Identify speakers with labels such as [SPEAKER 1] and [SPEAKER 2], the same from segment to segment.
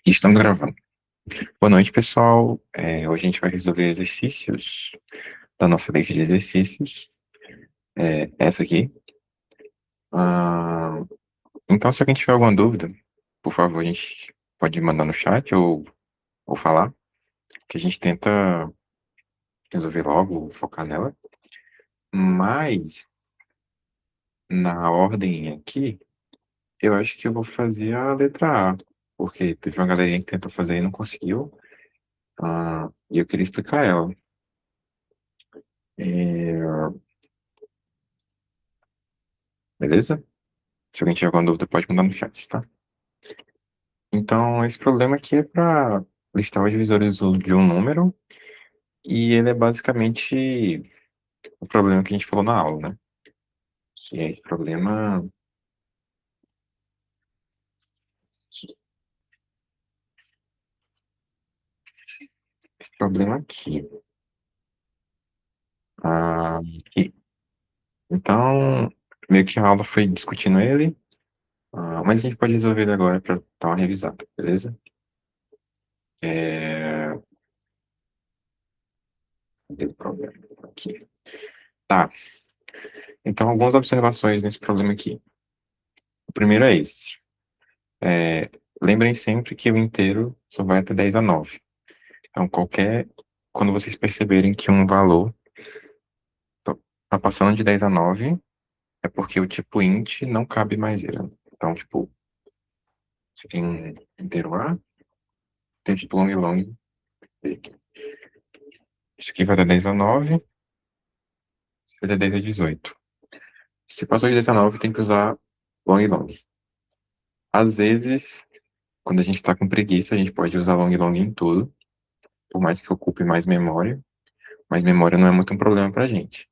[SPEAKER 1] Estamos gravando. Boa noite, pessoal. Hoje a gente vai resolver exercícios da nossa lista de exercícios. Essa aqui. Ah, então, se alguém tiver alguma dúvida, por favor, a gente pode mandar no chat ou falar, que a gente tenta resolver logo, focar nela. Mas, na ordem aqui, eu acho que eu vou fazer a letra A, porque teve uma galerinha que tentou fazer e não conseguiu. E eu queria explicar ela. É, beleza? Se alguém tiver alguma dúvida, pode mandar no chat, tá? Então, esse problema aqui é para listar os divisores de um número, e ele é basicamente o problema que a gente falou na aula, né? Que é esse problema aqui. Esse problema aqui. Aqui. Então, meio que a aula foi discutindo ele, mas a gente pode resolver ele agora para dar uma revisada, beleza? É... Cadê o problema? Aqui. Tá. Então, algumas observações nesse problema aqui. O primeiro é esse. É, lembrem sempre que o inteiro só vai até 10 a 9. Então, quando vocês perceberem que um valor está passando de 10 a 9, é porque o tipo int não cabe mais ele. Então, tipo, você tem um inteiro A, tem o tipo long long. Isso aqui vai dar 10 a 9, isso vai dar 10 a 18. Se passou de 10 a 9, tem que usar long long. Às vezes, quando a gente está com preguiça, a gente pode usar long long em tudo, por mais que ocupe mais memória, mas memória não é muito um problema pra gente.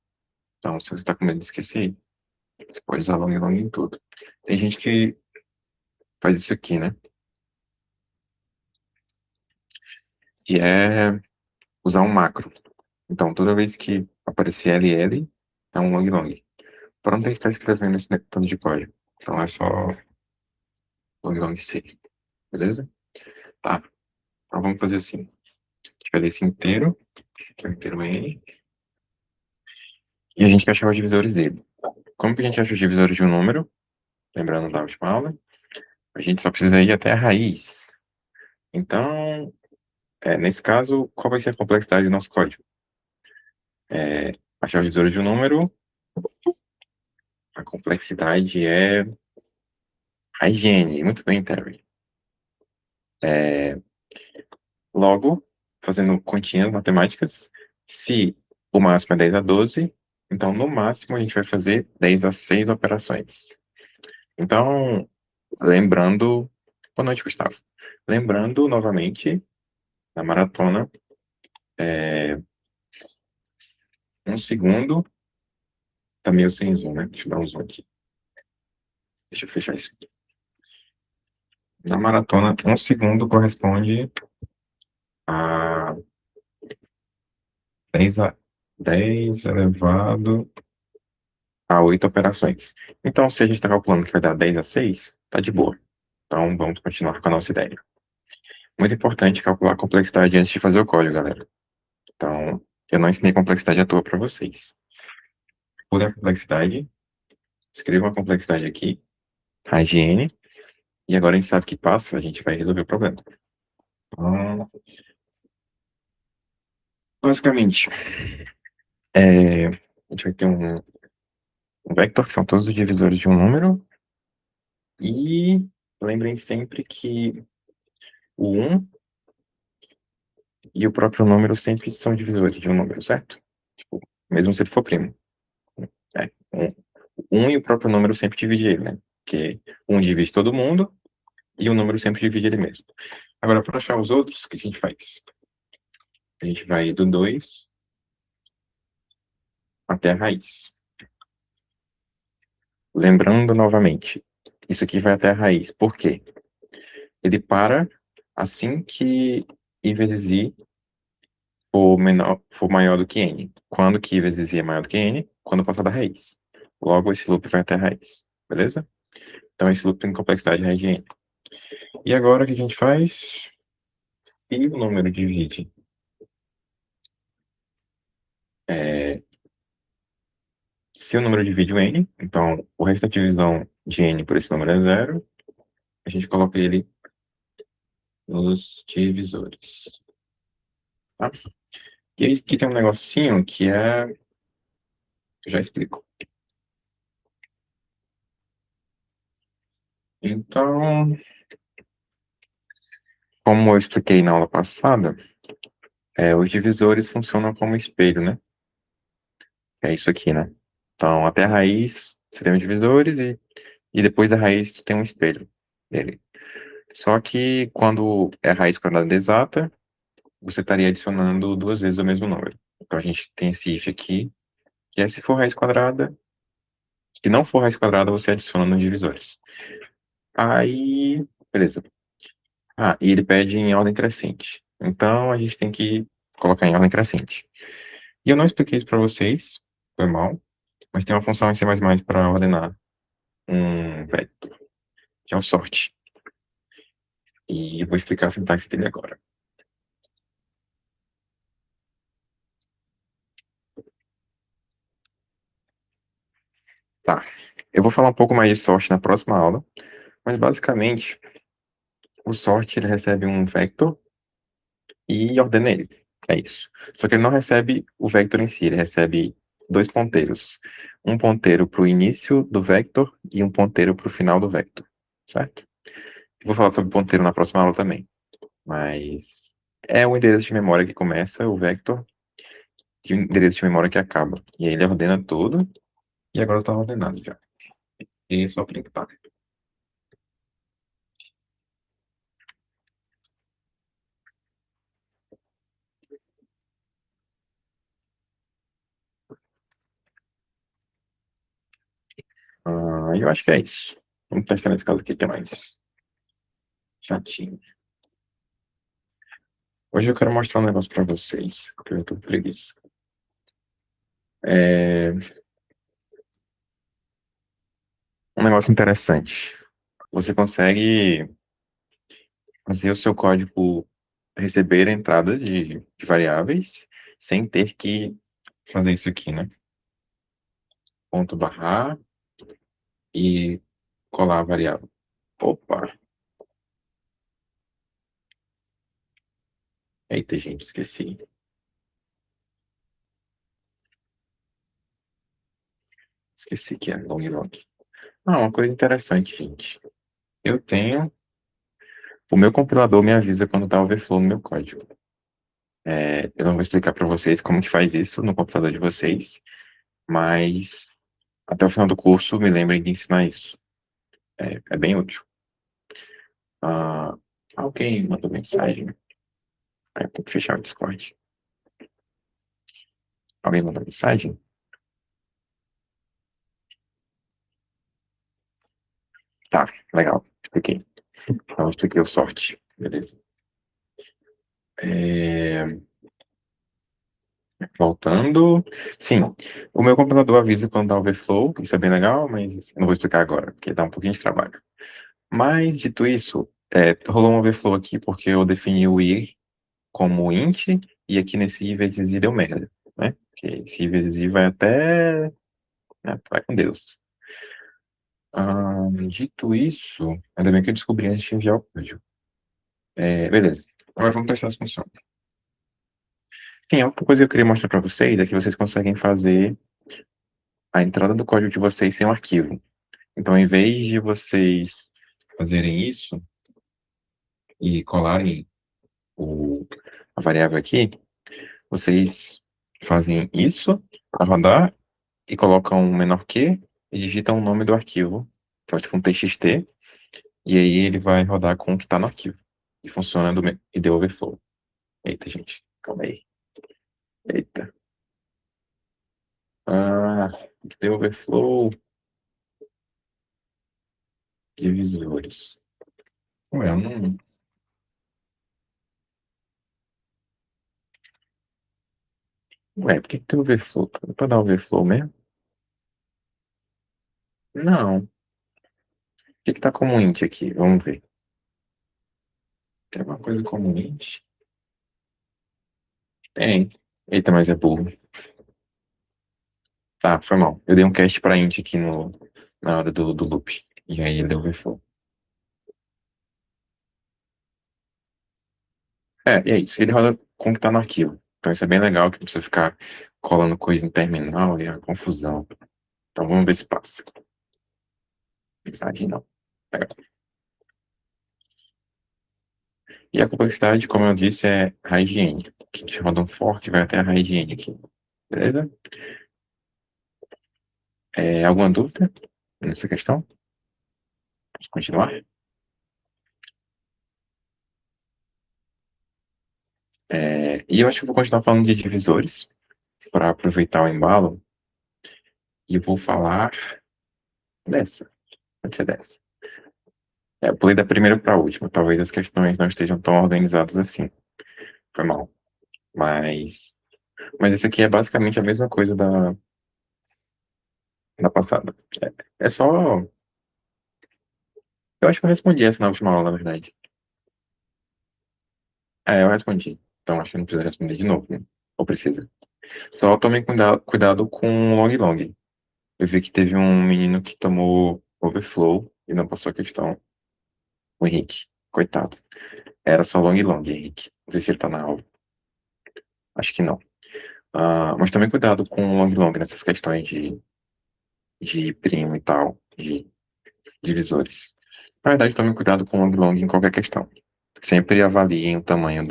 [SPEAKER 1] Então, se você está com medo de esquecer, você pode usar long long em tudo. Tem gente que faz isso aqui, né? Que é usar um macro. Então, toda vez que aparecer LL, é um long long. Para não ter que ficar escrevendo esse tanto de código. Então, é só long long C, beleza? Tá, então vamos fazer assim. A gente vai ler esse inteiro, que é o inteiro N, e a gente quer achar os divisores dele. Como que a gente acha os divisores de um número? Lembrando da última aula, a gente só precisa ir até a raiz. Então, nesse caso, qual vai ser a complexidade do nosso código? Achar os divisores de um número, a complexidade é a higiene. Muito bem, Terry. Logo, fazendo continhas matemáticas, se o máximo é 10 a 12, então no máximo a gente vai fazer 10 a 6 operações. Então, lembrando. Boa noite, Gustavo. Lembrando novamente, na maratona, um segundo. Tá meio sem zoom, né? Deixa eu dar um zoom aqui. Deixa eu fechar isso aqui. Na maratona, um segundo corresponde a 10 elevado a 8 operações. Então, se a gente está calculando que vai dar 10 a 6, tá de boa. Então, vamos continuar com a nossa ideia. Muito importante calcular a complexidade antes de fazer o código, galera. Então, eu não ensinei complexidade à toa para vocês. Pule a complexidade, escreva uma complexidade aqui, a higiene, e agora a gente sabe que passa, a gente vai resolver o problema. Então, basicamente, a gente vai ter um vector, que são todos os divisores de um número, e lembrem sempre que o 1 e o próprio número sempre são divisores de um número, certo? Tipo, mesmo se ele for primo. É, um e o próprio número sempre divide ele, né? Porque um divide todo mundo e o número sempre divide ele mesmo. Agora, para achar os outros, o que a gente faz? A gente vai do 2 até a raiz. Lembrando novamente, isso aqui vai até a raiz. Por quê? Ele para assim que I vezes I for maior do que N. Quando que I vezes I é maior do que N? Quando passar da raiz. Logo, esse loop vai até a raiz. Beleza? Então, esse loop tem complexidade raiz de N. E agora o que a gente faz? E o número divide. É, se o número divide o n, então o resto da divisão de n por esse número é zero, a gente coloca ele nos divisores. Tá? E aí aqui tem um negocinho que é. Eu já explico. Então, como eu expliquei na aula passada, os divisores funcionam como espelho, né? É isso aqui, né? Então, até a raiz, você tem os divisores e depois da raiz, você tem um espelho dele. Só que quando é a raiz quadrada exata, você estaria adicionando duas vezes o mesmo número. Então, a gente tem esse if aqui, que é se for raiz quadrada. Se não for raiz quadrada, você adiciona nos divisores. Aí, beleza. Ah, e ele pede em ordem crescente. Então, a gente tem que colocar em ordem crescente. E eu não expliquei isso para vocês, foi mal, mas tem uma função em C++ para ordenar um vetor, que é o sort. E eu vou explicar a sintaxe dele agora. Tá. Eu vou falar um pouco mais de sort na próxima aula, mas basicamente o sort ele recebe um vector e ordena ele. É isso. Só que ele não recebe o vector em si, ele recebe dois ponteiros. Um ponteiro para o início do vector e um ponteiro para o final do vector. Certo? Eu vou falar sobre ponteiro na próxima aula também. Mas é o endereço de memória que começa o vector e o endereço de memória que acaba. E aí ele ordena tudo. E agora está ordenado já. E só printar. Eu acho que é isso. Vamos testar nesse caso aqui que é mais chatinho. Hoje eu quero mostrar um negócio para vocês, porque eu tô com preguiça. É um negócio interessante. Você consegue fazer o seu código receber a entrada de variáveis sem ter que fazer isso aqui, né? Ponto barra e colar a variável. Opa! Eita, gente, esqueci. Esqueci que é long log. Uma coisa interessante, gente. Eu tenho. O meu compilador me avisa quando tá overflow no meu código. Eu não vou explicar para vocês como que faz isso no computador de vocês, mas até o final do curso me lembrem de ensinar isso. É bem útil. Ah, alguém mandou mensagem. Aí eu tenho que fechar o Discord. Alguém mandou mensagem? Tá, legal. Expliquei. Então, eu expliquei o sorte. Beleza. É, Voltando. Sim, o meu compilador avisa quando dá overflow. Isso é bem legal, mas eu não vou explicar agora, porque dá um pouquinho de trabalho. Mas, dito isso, rolou um overflow aqui porque eu defini o i como int, e aqui nesse i vezes i deu merda, né? Porque esse i vezes i vai até, né, vai com Deus. Dito isso, ainda bem que eu descobri antes de enviar o código. Beleza. Agora vamos testar essa função. Tem outra coisa que eu queria mostrar para vocês, é que vocês conseguem fazer a entrada do código de vocês sem um arquivo. Então, em vez de vocês fazerem isso e colarem a variável aqui, vocês fazem isso para rodar e colocam um menor que e digitam o nome do arquivo, então tipo um txt, e aí ele vai rodar com o que está no arquivo. E funciona e deu overflow. Eita, gente, calma aí. Eita. Deu overflow divisores. Ué, eu não. Ué, por que que tem overflow? É pra dar overflow mesmo? Não. O que que tá como int aqui? Vamos ver. Tem uma coisa comum. Tem. Eita, mas é burro. Tá, foi mal. Eu dei um cast pra int aqui na hora do loop. E aí ele deu overflow. E é isso. Ele roda com o que tá no arquivo. Então isso é bem legal, que não precisa ficar colando coisa em terminal e a confusão. Então vamos ver se passa. Mensagem não. Legal. E a complexidade, como eu disse, é raiz de n. A gente roda um for que vai até a raiz de n aqui. Beleza? Alguma dúvida nessa questão? Vamos continuar? E eu acho que eu vou continuar falando de divisores para aproveitar o embalo. E eu vou falar dessa. Pode ser dessa. Eu pulei da primeira para a última. Talvez as questões não estejam tão organizadas assim. Foi mal. Mas esse aqui é basicamente a mesma coisa da passada. É só. Eu acho que eu respondi essa na última aula, na verdade. Eu respondi. Então acho que não precisa responder de novo, né? Ou precisa. Só tome cuidado com o long long. Eu vi que teve um menino que tomou overflow e não passou a questão. O Henrique. Coitado. Era só long long, Henrique. Não sei se ele tá na aula. Acho que não. Mas também cuidado com o long long nessas questões de primo e tal, de divisores. Na verdade, tome cuidado com o long long em qualquer questão. Sempre avaliem o tamanho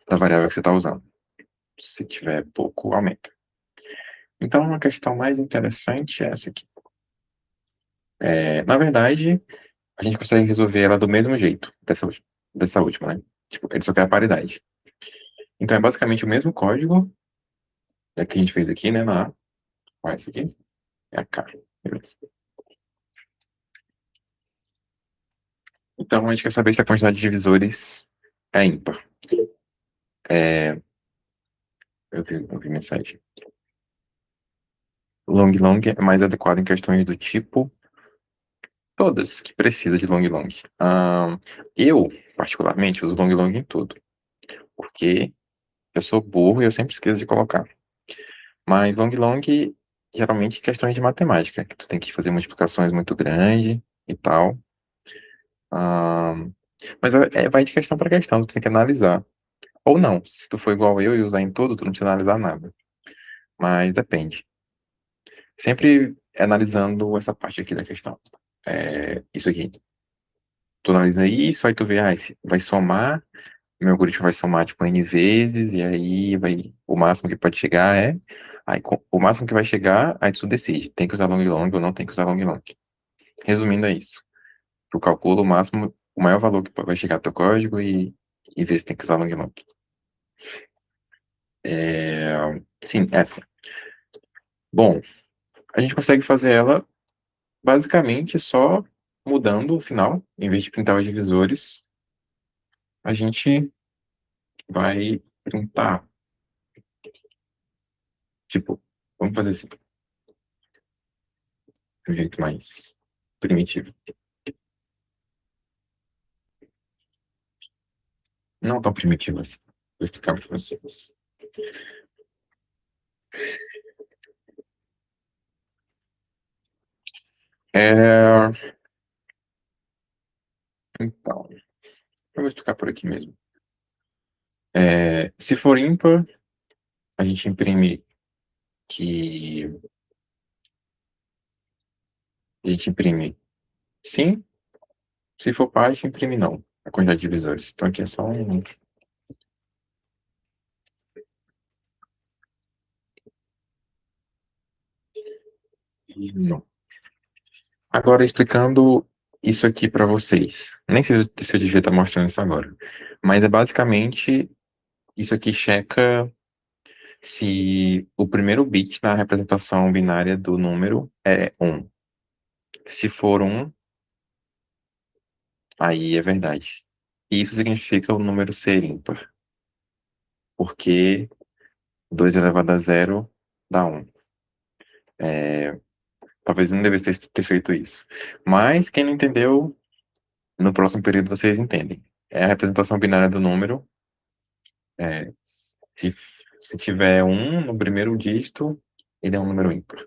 [SPEAKER 1] da variável que você está usando. Se tiver pouco, aumenta. Então, uma questão mais interessante é essa aqui. Na verdade, a gente consegue resolver ela do mesmo jeito, dessa última, né? Tipo, ele só quer a paridade. Então, é basicamente o mesmo código que a gente fez aqui, né? Na A. Olha, esse aqui é a K. Beleza. Então, a gente quer saber se a quantidade de divisores é ímpar. Eu vi mensagem. Long long é mais adequado em questões do tipo todas que precisa de long long. Eu, particularmente, uso long long em tudo, porque eu sou burro e eu sempre esqueço de colocar. Mas long long, geralmente, questões de matemática, que tu tem que fazer multiplicações muito grandes e tal. Mas vai de questão para questão, tu tem que analisar. Ou não, se tu for igual eu e usar em tudo, tu não precisa analisar nada. Mas depende. Sempre analisando essa parte aqui da questão. Isso aqui. Tu analisa isso, aí tu vê, vai somar, meu algoritmo vai somar tipo N vezes, e aí o máximo que pode chegar o máximo que vai chegar, aí tu decide, tem que usar long long ou não tem que usar long long. Resumindo, é isso. Tu calcula o máximo, o maior valor que vai chegar ao teu código e vê se tem que usar long long. Sim, essa. Bom, a gente consegue fazer ela basicamente só mudando o final, em vez de printar os divisores, a gente vai printar. Tipo, vamos fazer assim, de um jeito mais primitivo. Não tão primitivo assim. Vou explicar para vocês. É, Então, eu vou explicar por aqui mesmo. Se for ímpar, a gente imprime que. A gente imprime sim. Se for par, a gente imprime não. A quantidade de divisores. Então aqui é só um. Não. Agora, explicando isso aqui para vocês. Nem sei se eu devia estar mostrando isso agora. Mas é basicamente isso aqui checa se o primeiro bit na representação binária do número é 1. Se for 1, aí é verdade. E isso significa o número ser ímpar. Porque 2 elevado a zero dá 1. Talvez eu não devesse ter feito isso. Mas quem não entendeu, no próximo período vocês entendem. É a representação binária do número. Se tiver um no primeiro dígito, ele é um número ímpar.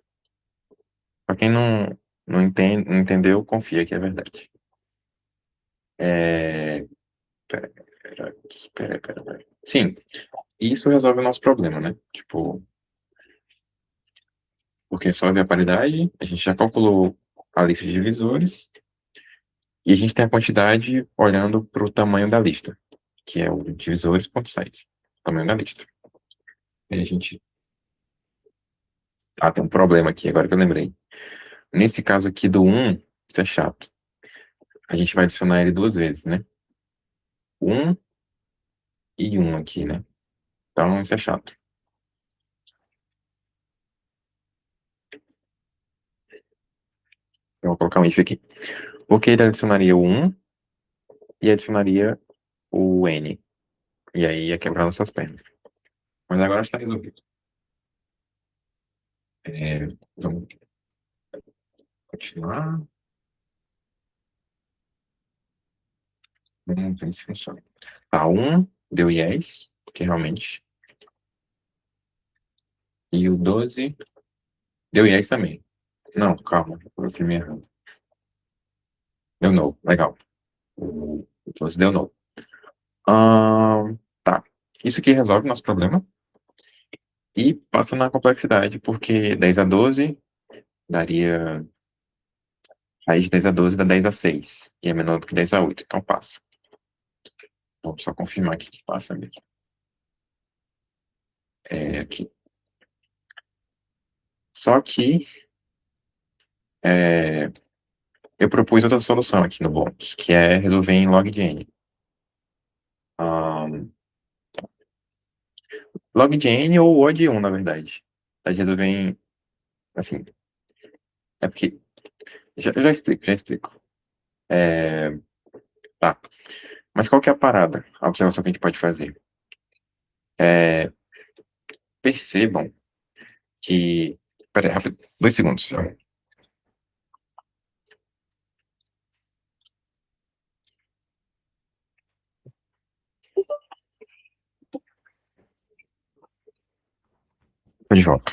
[SPEAKER 1] Pra quem não entendeu, confia que é verdade. É, pera. Sim, isso resolve o nosso problema, né? Tipo, porque resolve a paridade, a gente já calculou a lista de divisores e a gente tem a quantidade olhando para o tamanho da lista, que é o divisores.size, tamanho da lista. E a gente. Ah, tem um problema aqui, agora que eu lembrei. Nesse caso aqui do um, isso é chato. A gente vai adicionar ele duas vezes, né? Um e um aqui, né? Então, isso é chato. Eu vou colocar um if aqui. Porque ele adicionaria o 1 e adicionaria o n. E aí ia quebrar nossas pernas. Mas agora está resolvido. Vamos continuar. Vamos ver se funciona. Tá, 1 deu yes, que realmente. E o 12 deu yes também. Não, calma, eu primeiro errado. Deu no, legal. O 12 deu no. Tá. Isso aqui resolve o nosso problema. E passa na complexidade, porque 10 a 12 daria. Raiz de 10 a 12 dá 10 a 6. E é menor do que 10 a 8, então passa. Vou só confirmar aqui que passa mesmo. Aqui. Só que é, eu propus outra solução aqui no bônus, que é resolver em log de n. Log de n ou O de 1, na verdade. Tá de resolver em. Assim. É porque. Já explico. Tá. Mas qual que é a parada? A observação que a gente pode fazer? Percebam que. Pera aí, rápido. 2 segundos. Tô de volta.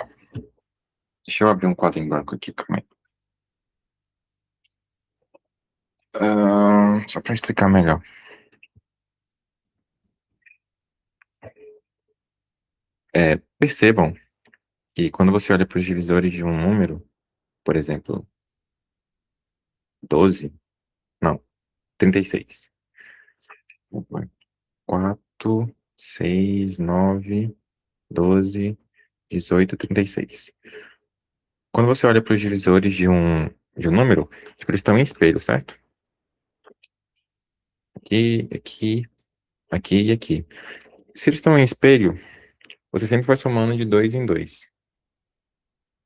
[SPEAKER 1] Deixa eu abrir um quadro em branco aqui, calma aí. Só para explicar melhor. Percebam que quando você olha para os divisores de um número, por exemplo, 12, não, 36. 4, 6, 9, 12, 18, 36. Quando você olha para os divisores de um número, tipo, eles estão em espelho, certo? Aqui, aqui, aqui e aqui. Se eles estão em espelho, você sempre vai somando de 2 em 2.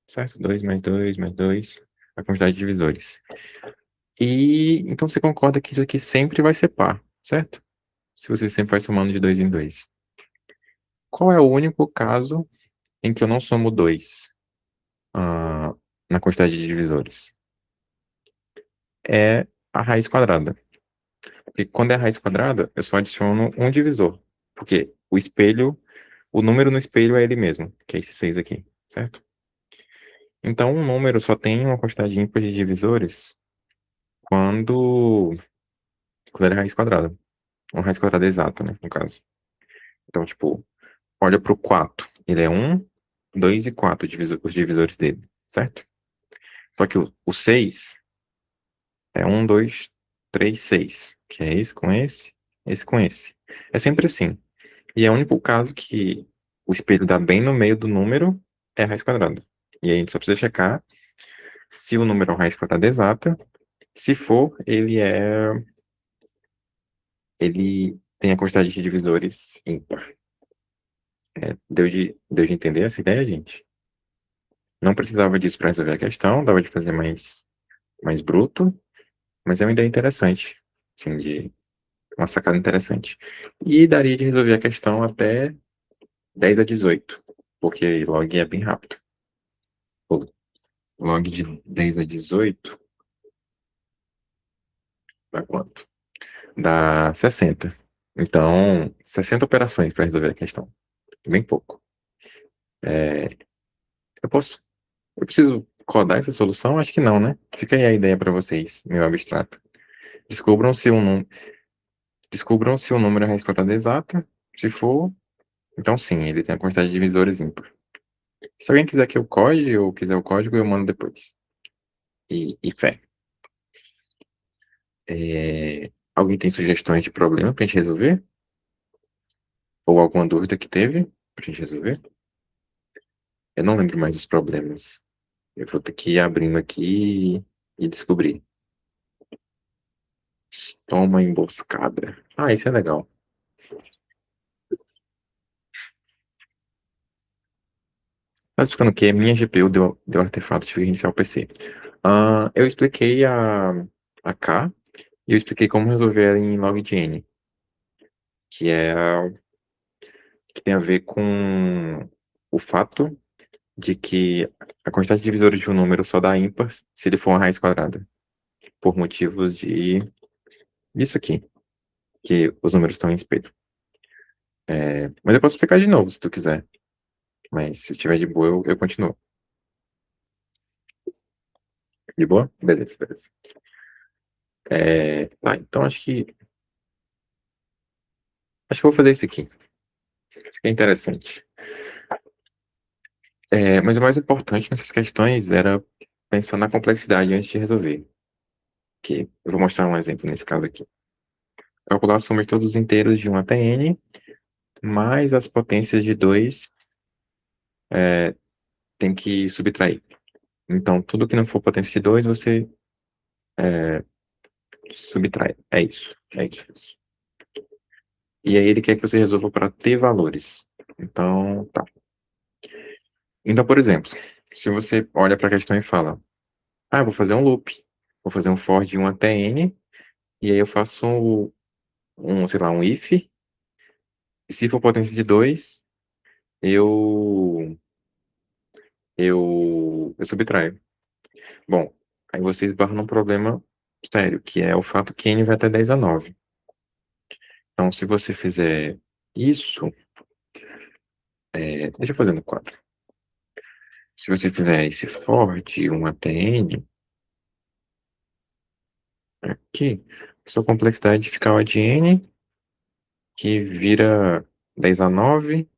[SPEAKER 1] Certo? 2 mais 2 mais 2, a quantidade de divisores. E então você concorda que isso aqui sempre vai ser par, certo? Se você sempre vai somando de 2 em 2. Qual é o único caso em que eu não somo 2 na quantidade de divisores? É a raiz quadrada. Porque quando é a raiz quadrada, eu só adiciono um divisor. Porque o número no espelho é ele mesmo, que é esse 6 aqui, certo? Então, um número só tem uma quantidade ímpar de divisores quando, quando ele é raiz quadrada. Uma raiz quadrada exata, né, no caso. Então, tipo, olha pro 4. Ele é 1, 2 e 4, os divisores dele, certo? Só que o 6 é 1, 2, 3, 6. Que é esse com esse. É sempre assim. E é o único caso que o espelho dá bem no meio do número é a raiz quadrada. E aí a gente só precisa checar se o número é uma raiz quadrada exata. Se for, ele tem a quantidade de divisores ímpar. Deu de entender essa ideia, gente? Não precisava disso para resolver a questão, dava de fazer mais bruto, mas é uma ideia interessante, assim, uma sacada interessante. E daria de resolver a questão até 10 a 18, porque log é bem rápido. Pô, log de 10 a 18 dá quanto? dá 60. Então, 60 operações para resolver a questão. Bem pouco. É, eu posso. Eu preciso codar essa solução? Acho que não, né? Fica aí a ideia para vocês, meu abstrato. Descubram se um, descubram se o número é raiz quadrada exata. Se for, então sim, ele tem a quantidade de divisores ímpar. Se alguém quiser que eu code ou quiser o código, eu mando depois. E fé. Alguém tem sugestões de problema pra gente resolver? Ou alguma dúvida que teve pra gente resolver? Eu não lembro mais dos problemas. Eu vou ter que ir abrindo aqui e descobrir. Toma emboscada. Ah, isso é legal. Tá explicando que minha GPU deu artefato, tive que reiniciar o PC. Eu expliquei a K e eu expliquei como resolver ela em log de N, que é que tem a ver com o fato de que a quantidade de divisores de um número só dá ímpar se ele for uma raiz quadrada, por motivos disso aqui, que os números estão em espelho. Mas eu posso explicar de novo, se tu quiser. Mas se estiver de boa, eu continuo. De boa? Beleza, beleza. Tá, então acho que eu vou fazer isso aqui. Isso aqui é interessante. Mas o mais importante nessas questões era pensar na complexidade antes de resolver. Que eu vou mostrar um exemplo nesse caso aqui. Calcular a soma de todos os inteiros de 1 até n, mais as potências de 2 tem que subtrair. Então, tudo que não for potência de 2, você subtrai. É isso. É isso. E aí ele quer que você resolva para ter valores. Então, tá. Então, por exemplo, se você olha para a questão e fala, eu vou fazer um loop. Vou fazer um for de 1 até n, e aí eu faço sei lá, um if, e se for potência de 2, eu, eu subtraio. Bom, aí você esbarra num problema sério, que é o fato que n vai até 10 a 9. Então, se você fizer isso, deixa eu fazer no quadro. Se você fizer esse for de 1 até n, aqui, sua complexidade fica O de n, que vira 10 a 9,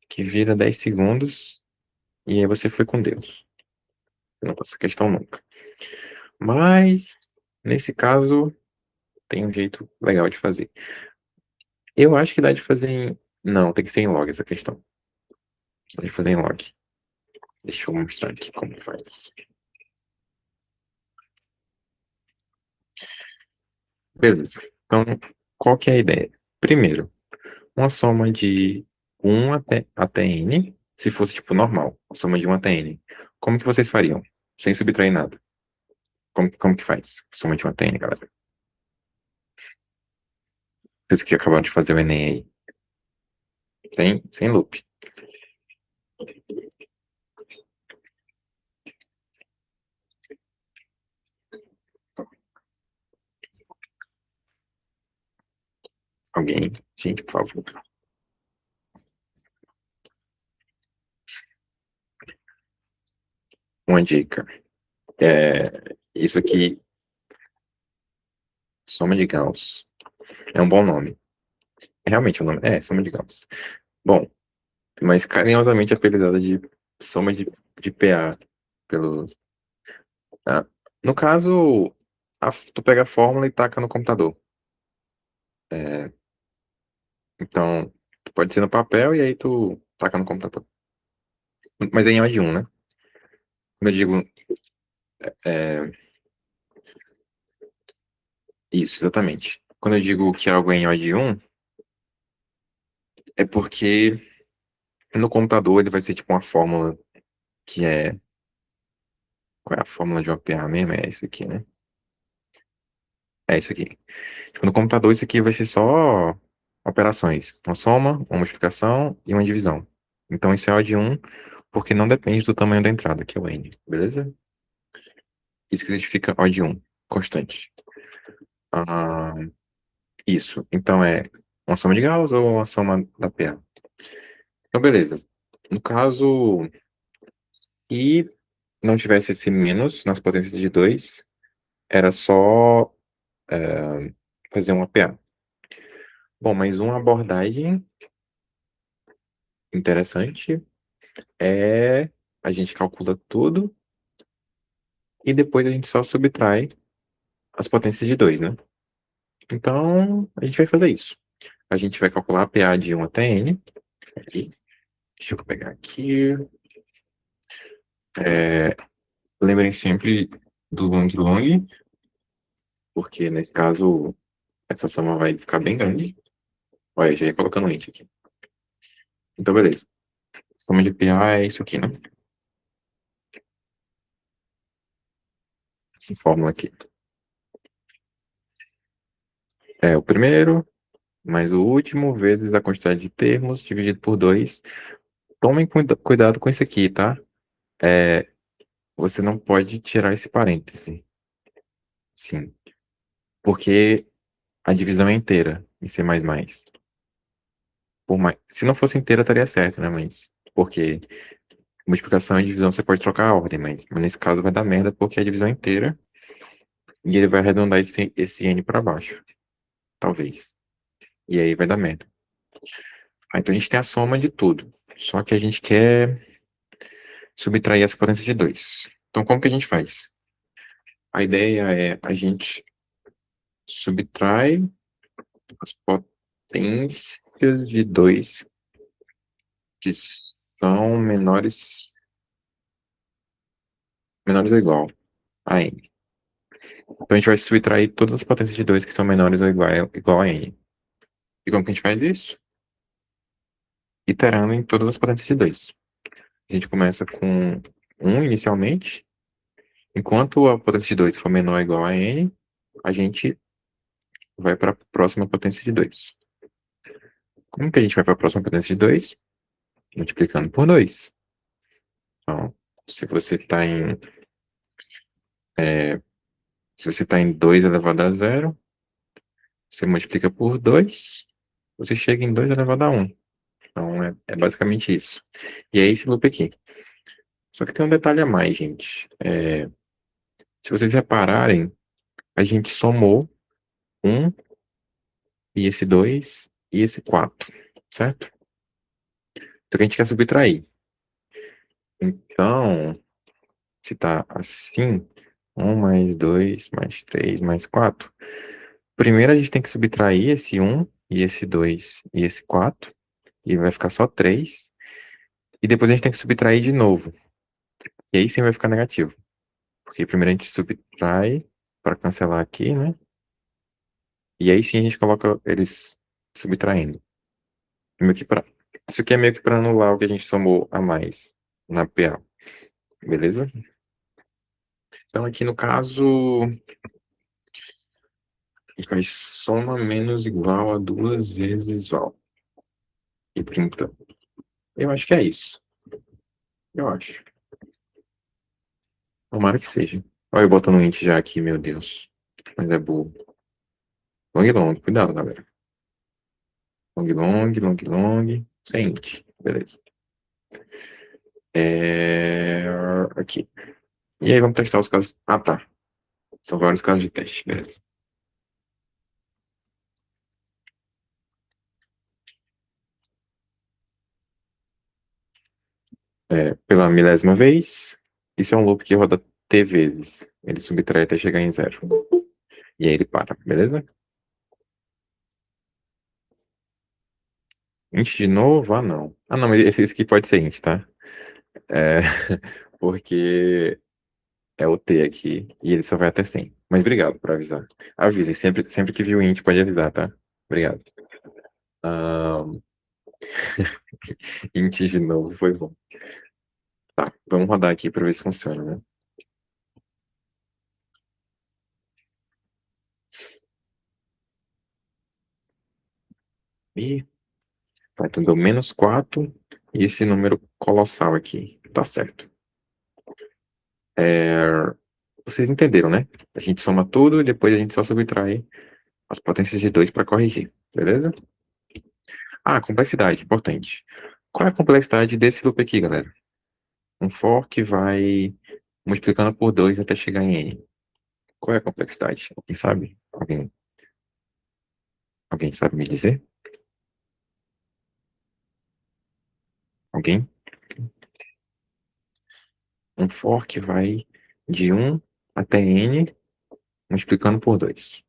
[SPEAKER 1] que vira 10 segundos, e aí você foi com Deus. Não passa questão nunca. Mas, nesse caso, tem um jeito legal de fazer. Eu acho que dá de fazer em... Não, tem que ser em log essa questão. Dá de fazer em log. Deixa eu mostrar aqui como faz. Beleza. Então, qual que é a ideia? Primeiro, uma soma de 1 até n, se fosse tipo normal, a soma de 1 até n. Como que vocês fariam? Sem subtrair nada. Como que faz? Soma de 1 até n, galera. Vocês que acabaram de fazer o Enem aí. Sem loop. Alguém? Gente, por favor. Uma dica. Isso aqui, soma de Gauss. É um bom nome. Realmente o nome. Soma de Gauss. Bom, mas carinhosamente apelidada de soma de PA pelos. Ah, no caso, tu pega a fórmula e taca no computador. É, então, pode ser no papel e aí tu taca no computador. Mas é em O de 1, né? Quando eu digo é, isso, exatamente. Quando eu digo que algo é em O de 1, é porque no computador ele vai ser tipo uma fórmula que é. Qual é a fórmula de OPA mesmo? É isso aqui, né? É isso aqui. Tipo, no computador, isso aqui vai ser só operações. Uma soma, uma multiplicação e uma divisão. Então, isso é O de 1, porque não depende do tamanho da entrada, que é o N. Beleza? Isso que significa O de 1, constante. Ah, Isso. Então é uma soma de Gauss ou uma soma da PA? Então, beleza. No caso, se não tivesse esse menos nas potências de 2, era só fazer uma PA. Bom, mas uma abordagem interessante é a gente calcula tudo e depois a gente só subtrai as potências de 2, né? Então, a gente vai fazer isso. A gente vai calcular a PA de 1 até N. Aqui. Deixa eu pegar aqui. Lembrem sempre do long long, porque nesse caso essa soma vai ficar bem grande. Olha, já ia colocando o int aqui. Então, beleza. Soma de PA é isso aqui, né? Essa fórmula aqui. É o primeiro mais o último vezes a quantidade de termos dividido por 2. Tomem cuidado com isso aqui, tá? Você não pode tirar esse parêntese. Sim. Porque a divisão é inteira em C++. Se não fosse inteira, estaria certo, né? Mas porque multiplicação e divisão você pode trocar a ordem, mas nesse caso vai dar merda porque é a divisão é inteira e ele vai arredondar esse n para baixo. Talvez. E aí vai dar merda. Então a gente tem a soma de tudo. Só que a gente quer subtrair as potências de 2. Então como que a gente faz? A ideia é a gente subtrai as potências de 2 que são menores ou igual a n. Então a gente vai subtrair todas as potências de 2 que são menores ou igual a n. E como que a gente faz isso? Iterando em todas as potências de 2. A gente começa com 1 inicialmente. Enquanto a potência de 2 for menor ou igual a n, a gente vai para a próxima potência de 2. Como que a gente vai para a próxima potência de 2? Multiplicando por 2. Então, se você está em 2 elevado a 0, você multiplica por 2, você chega em 2 elevado a 1. Então, é basicamente isso. E é esse loop aqui. Só que tem um detalhe a mais, gente. Se vocês repararem, a gente somou 1 e esse 2 e esse 4, certo? Então, a gente quer subtrair. Então, se tá assim, 1 mais 2 mais 3 mais 4, primeiro a gente tem que subtrair esse 1 e esse 2 e esse 4, e vai ficar só 3. E depois a gente tem que subtrair de novo. E aí sim vai ficar negativo. Porque primeiro a gente subtrai para cancelar aqui, né? E aí sim a gente coloca eles subtraindo. Meio que pra... Isso aqui é meio que para anular o que a gente somou a mais na PA. Beleza? Então aqui no caso, faz soma menos igual a 2 vezes val. E 30. Eu acho que é isso. Eu acho. Tomara que seja. Olha eu botando um int já aqui, meu Deus. Mas é burro. Long long, cuidado, galera. Long long, long long. Sem int. Beleza. Aqui. E aí vamos testar os casos. Ah, tá. São vários casos de teste. Beleza. Pela milésima vez. Isso é um loop que roda t vezes. Ele subtrai até chegar em zero. E aí ele para, beleza? Int de novo? Ah, não. Ah, não, mas esse aqui pode ser int, tá? É, porque é o T aqui e ele só vai até 100. Mas obrigado por avisar. Avisem, sempre que viu o int pode avisar, tá? Obrigado. Ahn, int de novo foi bom. Tá, vamos rodar aqui para ver se funciona, né? E tá, então deu menos 4 e esse número colossal aqui. Tá certo. Vocês entenderam, né? A gente soma tudo e depois a gente só subtrai as potências de 2 para corrigir, beleza? Ah, complexidade, importante. Qual é a complexidade desse loop aqui, galera? Um for que vai multiplicando por 2 até chegar em n. Qual é a complexidade? Alguém sabe? Alguém sabe me dizer? Alguém? Um for que vai de 1 até n multiplicando por 2.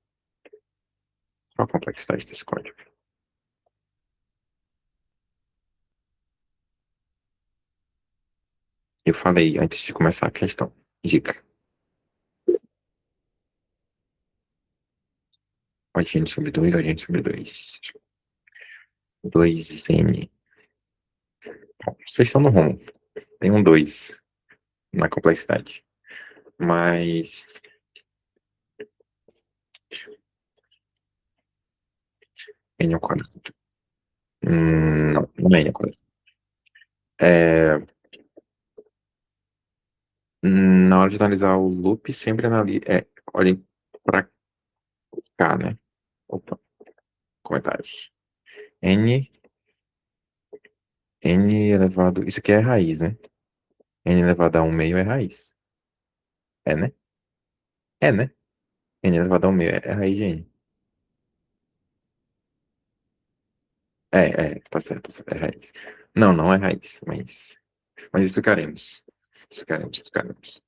[SPEAKER 1] Qual a complexidade desse código? Eu falei antes de começar a questão. Dica. Odiando sobre 2, odiando sobre 2. 2n. Bom, vocês estão no rumo. Tem um 2 na complexidade. Mas n ao quadrado. Não, não é n ao quadrado. É, na hora de analisar o loop, sempre analise. Olhem para cá, né? Opa, comentários. N elevado. Isso aqui é raiz, né? N elevado a 1 meio é raiz. É, né? É, né? N elevado a 1 meio é raiz de N. Tá certo, tá certo, é raiz. Não, não é raiz, mas explicaremos. Explicaremos.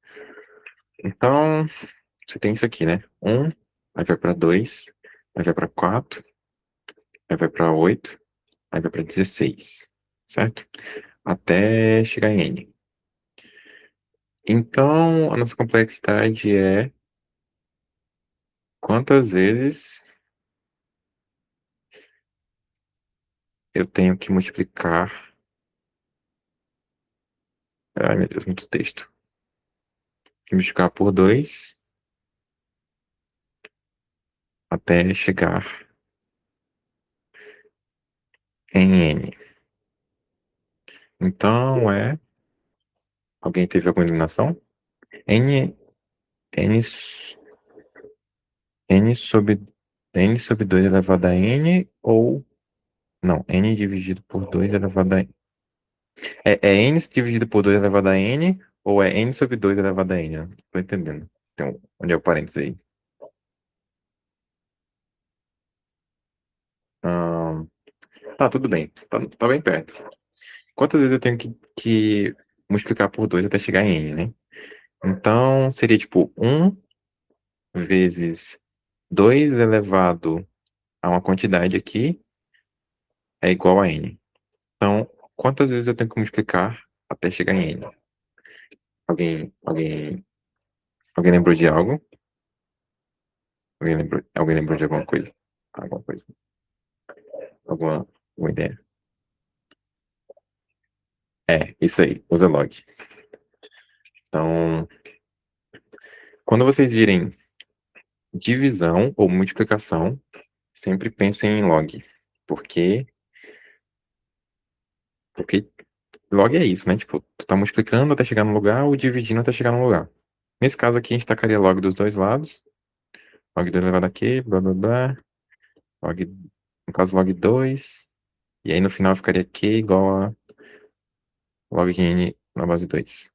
[SPEAKER 1] Então, você tem isso aqui, né? 1, aí vai para 2, aí vai para 4, aí vai para 8, aí vai para 16, certo? Até chegar em N. Então, a nossa complexidade é quantas vezes eu tenho que multiplicar. Ai, meu Deus, muito texto. Multiplicar por 2 até chegar em N. Então, alguém teve alguma eliminação? N, N, N sobre, N sobre 2 elevado a N ou... Não, N dividido por 2 elevado a N. É N dividido por 2 elevado a N ou é N sobre 2 elevado a N? Não tô entendendo. Então, onde é o parênteses aí? Ahn, tá, tudo bem. Tá bem perto. Quantas vezes eu tenho que multiplicar por 2 até chegar em N, né? Então, seria tipo 1 vezes 2 elevado a uma quantidade aqui é igual a N. Então, quantas vezes eu tenho que multiplicar até chegar em N? Alguém lembrou de algo? Alguém lembrou de alguma coisa? Alguma coisa? Alguma ideia? Isso aí, usa log. Então, quando vocês virem divisão ou multiplicação, sempre pensem em log. Porque, porque log é isso, né? Tipo, tu tá multiplicando até chegar no lugar ou dividindo até chegar no lugar. Nesse caso aqui, a gente tacaria log dos dois lados. Log 2 elevado a q, blá blá blá. Log, no caso, log 2. E aí no final ficaria q igual a log de n na base 2.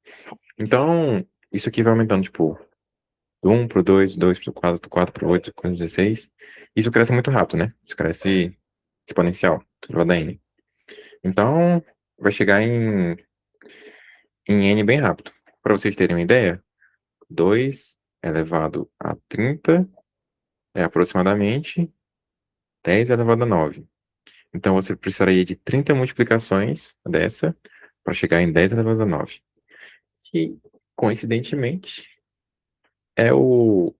[SPEAKER 1] Então, isso aqui vai aumentando, tipo, do 1 pro 2, 2 pro 4, do 4 pro 8, com 16. Isso cresce muito rápido, né? Isso cresce exponencial, tudo elevado a n. Então, vai chegar em n bem rápido. Para vocês terem uma ideia, 2 elevado a 30 é aproximadamente 10 elevado a 9. Então, você precisaria de 30 multiplicações dessa para chegar em 10 elevado a 9. Que, coincidentemente, é o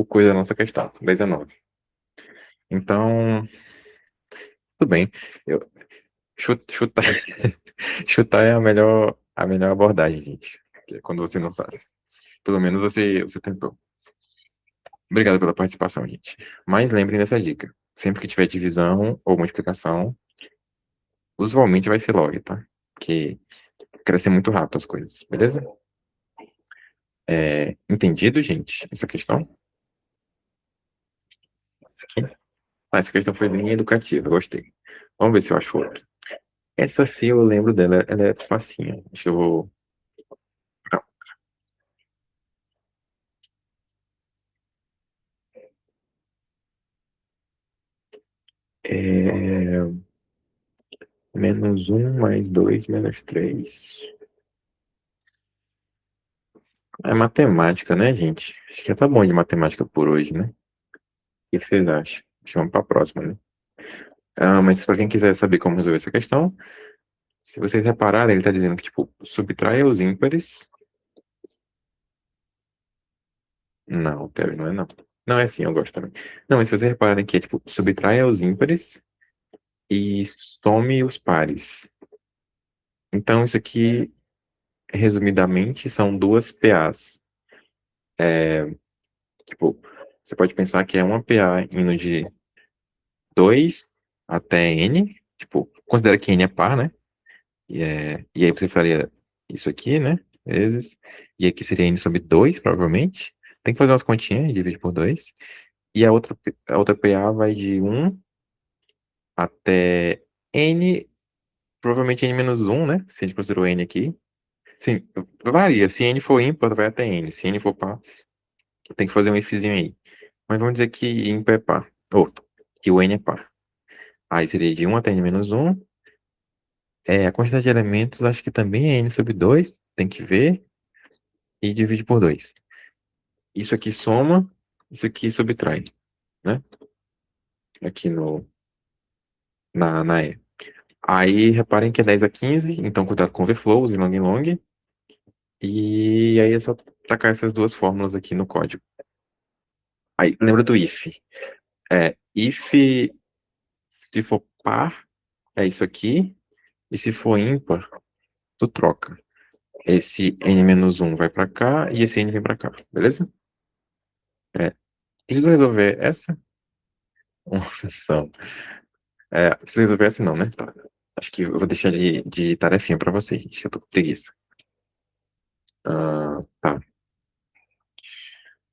[SPEAKER 1] coisa da nossa questão, 10 a 9. Então, tudo bem. Eu, chutar, chutar é a melhor abordagem, gente. Que é quando você não sabe. Pelo menos você tentou. Obrigado pela participação, gente. Mas lembrem dessa dica. Sempre que tiver divisão ou multiplicação, usualmente vai ser log, tá? Porque cresce muito rápido as coisas, beleza? Entendido, gente, essa questão? Essa aqui? Ah, essa questão foi bem educativa, gostei. Vamos ver se eu acho outra. Essa sim eu lembro dela, ela é facinha. Acho que eu vou. Não. É... -1 mais 2 menos 3. É matemática, né, gente? Acho que já tá bom de matemática por hoje, né? O que vocês acham? Acho que vamos pra próxima, né? Ah, mas para quem quiser saber como resolver essa questão, se vocês repararem, ele tá dizendo que, tipo, subtraia os ímpares. Não, Terry, não é não. Não é assim, eu gosto também. Não, mas se vocês repararem que é, tipo, subtraia os ímpares e some os pares. Então, isso aqui, resumidamente, são duas PAs. Tipo, você pode pensar que é uma PA indo de 2 até N. Tipo, considera que N é par, né? E aí você faria isso aqui, né? Vezes. E aqui seria N sobre 2, provavelmente. Tem que fazer umas continhas, divide por 2. E a outra PA vai de 1 até N, provavelmente N menos 1, né? Se a gente considerou N aqui. Sim, varia. Se N for ímpar, vai até N. Se N for par, tem que fazer um ifzinho aí. Mas vamos dizer que ímpar é par. Ou, que o N é par. Aí seria de 1 até N menos 1. A quantidade de elementos, acho que também é N sobre 2. Tem que ver. E divide por 2. Isso aqui soma, isso aqui subtrai, né? Aqui na E. Aí, reparem que é 10 a 15, então cuidado com overflows e long em long. E aí é só tacar essas duas fórmulas aqui no código. Aí, lembra do if. If, se for par, é isso aqui. E se for ímpar, tu troca. Esse n-1 vai pra cá e esse n vem pra cá, beleza? Preciso resolver essa? Uma função. Preciso resolver essa não, né? Tá. Acho que eu vou deixar de tarefinha pra vocês, gente, que eu tô com preguiça. Tá.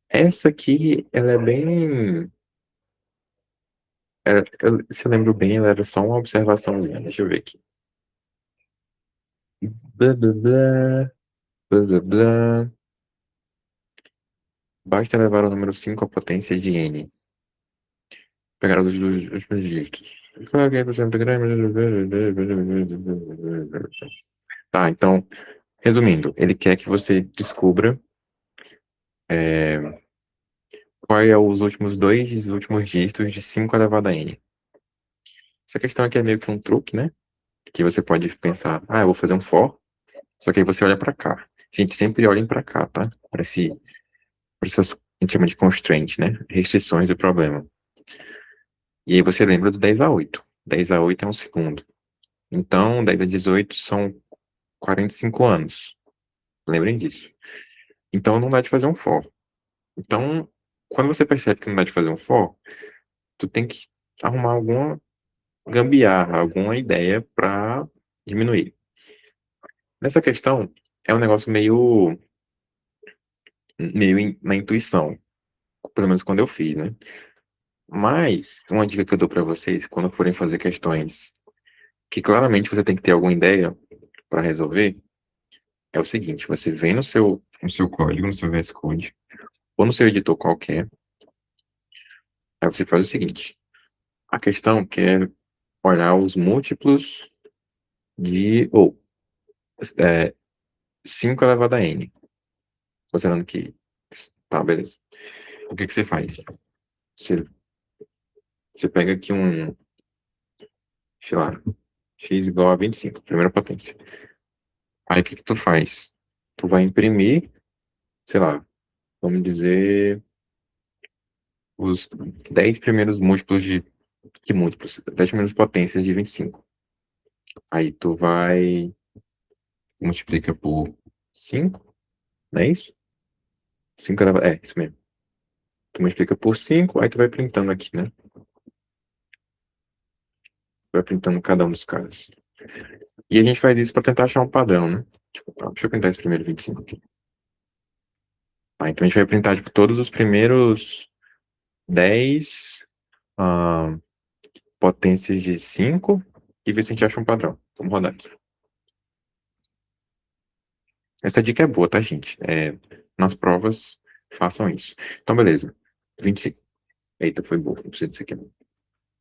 [SPEAKER 1] Essa aqui, ela é bem. Se eu lembro bem, ela era só uma observaçãozinha. Deixa eu ver aqui. Blá, blá, blá, blá, blá, blá. Basta levar o número 5 à potência de n. Pegar os dos últimos dígitos. Tá, então, resumindo, ele quer que você descubra quais é os últimos dois últimos dígitos de 5 elevado a n. Essa questão aqui é meio que um truque, né? Que você pode pensar, eu vou fazer um for, só que aí você olha pra cá. Gente, sempre olhem pra cá, tá? Para essas, a gente chama de constraint, né? Restrições do problema. E aí você lembra do 10 a 8. 10 a 8 é um segundo. Então, 10 a 18 são 45 anos. Lembrem disso. Então, não dá de fazer um for. Então, quando você percebe que não dá de fazer um for, tu tem que arrumar alguma gambiarra, alguma ideia para diminuir. Nessa questão, é um negócio meio na intuição, pelo menos quando eu fiz, né? Mas, uma dica que eu dou para vocês, quando forem fazer questões que claramente você tem que ter alguma ideia para resolver, é o seguinte: você vem no seu código, no seu VS Code, ou no seu editor qualquer, aí você faz o seguinte: a questão quer olhar os múltiplos ou 5 elevado a n, considerando que. Tá, beleza. O que você faz? Você, você pega aqui sei lá, x igual a 25, primeira potência. Aí o que tu faz? Tu vai imprimir, sei lá, vamos dizer, os 10 primeiros múltiplos de. Que múltiplos? 10 primeiras potências de 25. Aí tu vai. Multiplica por 5, não é isso? 5 isso mesmo. Tu multiplica por 5, aí tu vai printando aqui, né? Vai printando cada um dos caras. E a gente faz isso para tentar achar um padrão, né? Tipo, deixa eu printar esse primeiro 25 aqui. Então a gente vai printar, tipo, todos os primeiros 10 ah, potências de 5 e ver se a gente acha um padrão. Vamos rodar aqui. Essa dica é boa, tá, gente? Nas provas, façam isso. Então, beleza. 25. Eita, foi boa. Não precisa disso aqui, não.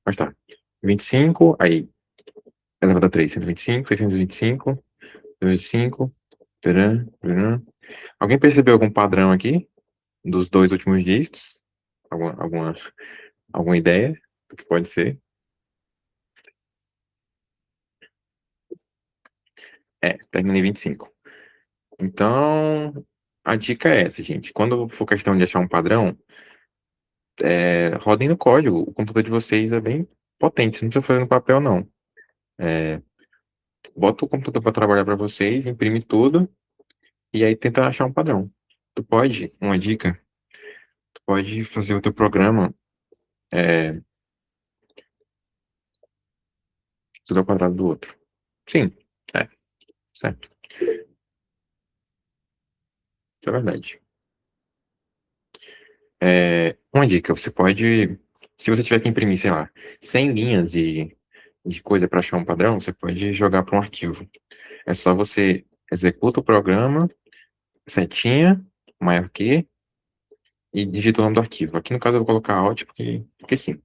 [SPEAKER 1] Mas tá. 25, aí elevado a 3, 125, 625, 225. Taran, taran. Alguém percebeu algum padrão aqui dos dois últimos dígitos? Alguma ideia do que pode ser? Termina em 25. Então, a dica é essa, gente. Quando for questão de achar um padrão, rodem no código. O computador de vocês é bem potente, você não precisa fazer no papel, não. É, bota o computador para trabalhar para vocês, imprime tudo e aí tenta achar um padrão. Uma dica, tu pode fazer o teu programa é, tudo ao quadrado do outro. Sim, é, certo. Isso é verdade. Uma dica, você pode, se você tiver que imprimir, sei lá, 100 linhas de coisa para achar um padrão, você pode jogar para um arquivo. É só você executa o programa, setinha, maior que, e digita o nome do arquivo. Aqui no caso eu vou colocar Alt porque sim.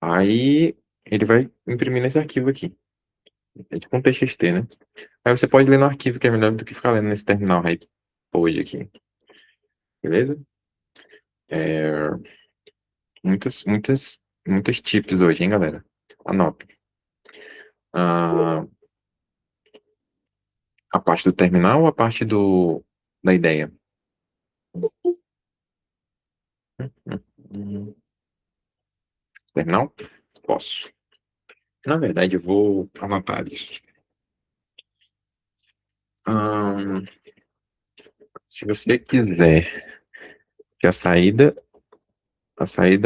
[SPEAKER 1] Aí ele vai imprimir nesse arquivo aqui. É tipo um TXT, né? Aí você pode ler no arquivo, que é melhor do que ficar lendo nesse terminal Hypod aqui. Beleza? É, muitas tips hoje, hein, galera? Anota. Ah, a parte do terminal ou a parte da ideia? Hum, Terminal? Posso. Na verdade, eu vou anotar isso. Ahn, Se você quiser que a saída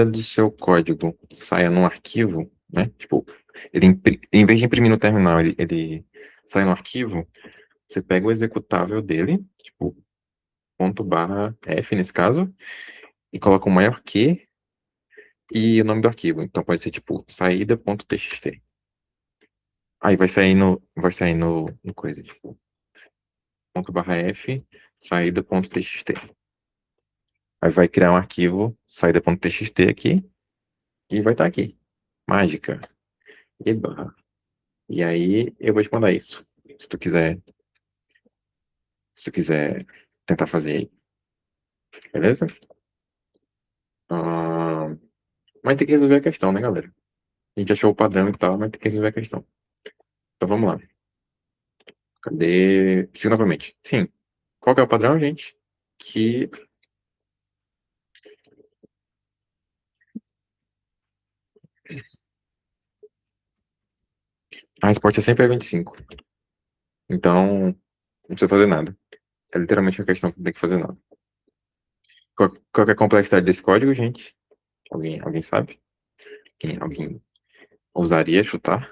[SPEAKER 1] do seu código saia num arquivo, né? Tipo, em vez de imprimir no terminal, ele sai no arquivo, você pega o executável dele, tipo, ponto barra F nesse caso, e coloca o maior que e o nome do arquivo. Então pode ser tipo saída.txt. Aí vai sair no coisa, tipo, ponto barra F, saída.txt. Aí vai criar um arquivo saída.txt aqui e vai estar aqui. Mágica. E barra. E aí eu vou te mandar isso. Se tu quiser, se tu quiser tentar fazer aí. Beleza? Ah, mas tem que resolver a questão, né, galera? A gente achou o padrão e tal, mas tem que resolver a questão. Então vamos lá. Cadê? Siga novamente. Sim. Qual que é o padrão, gente? Que a resposta sempre é 25. Então, não precisa fazer nada. É literalmente a questão que não tem que fazer nada. Qual que é a complexidade desse código, gente? Alguém sabe? Alguém ousaria chutar?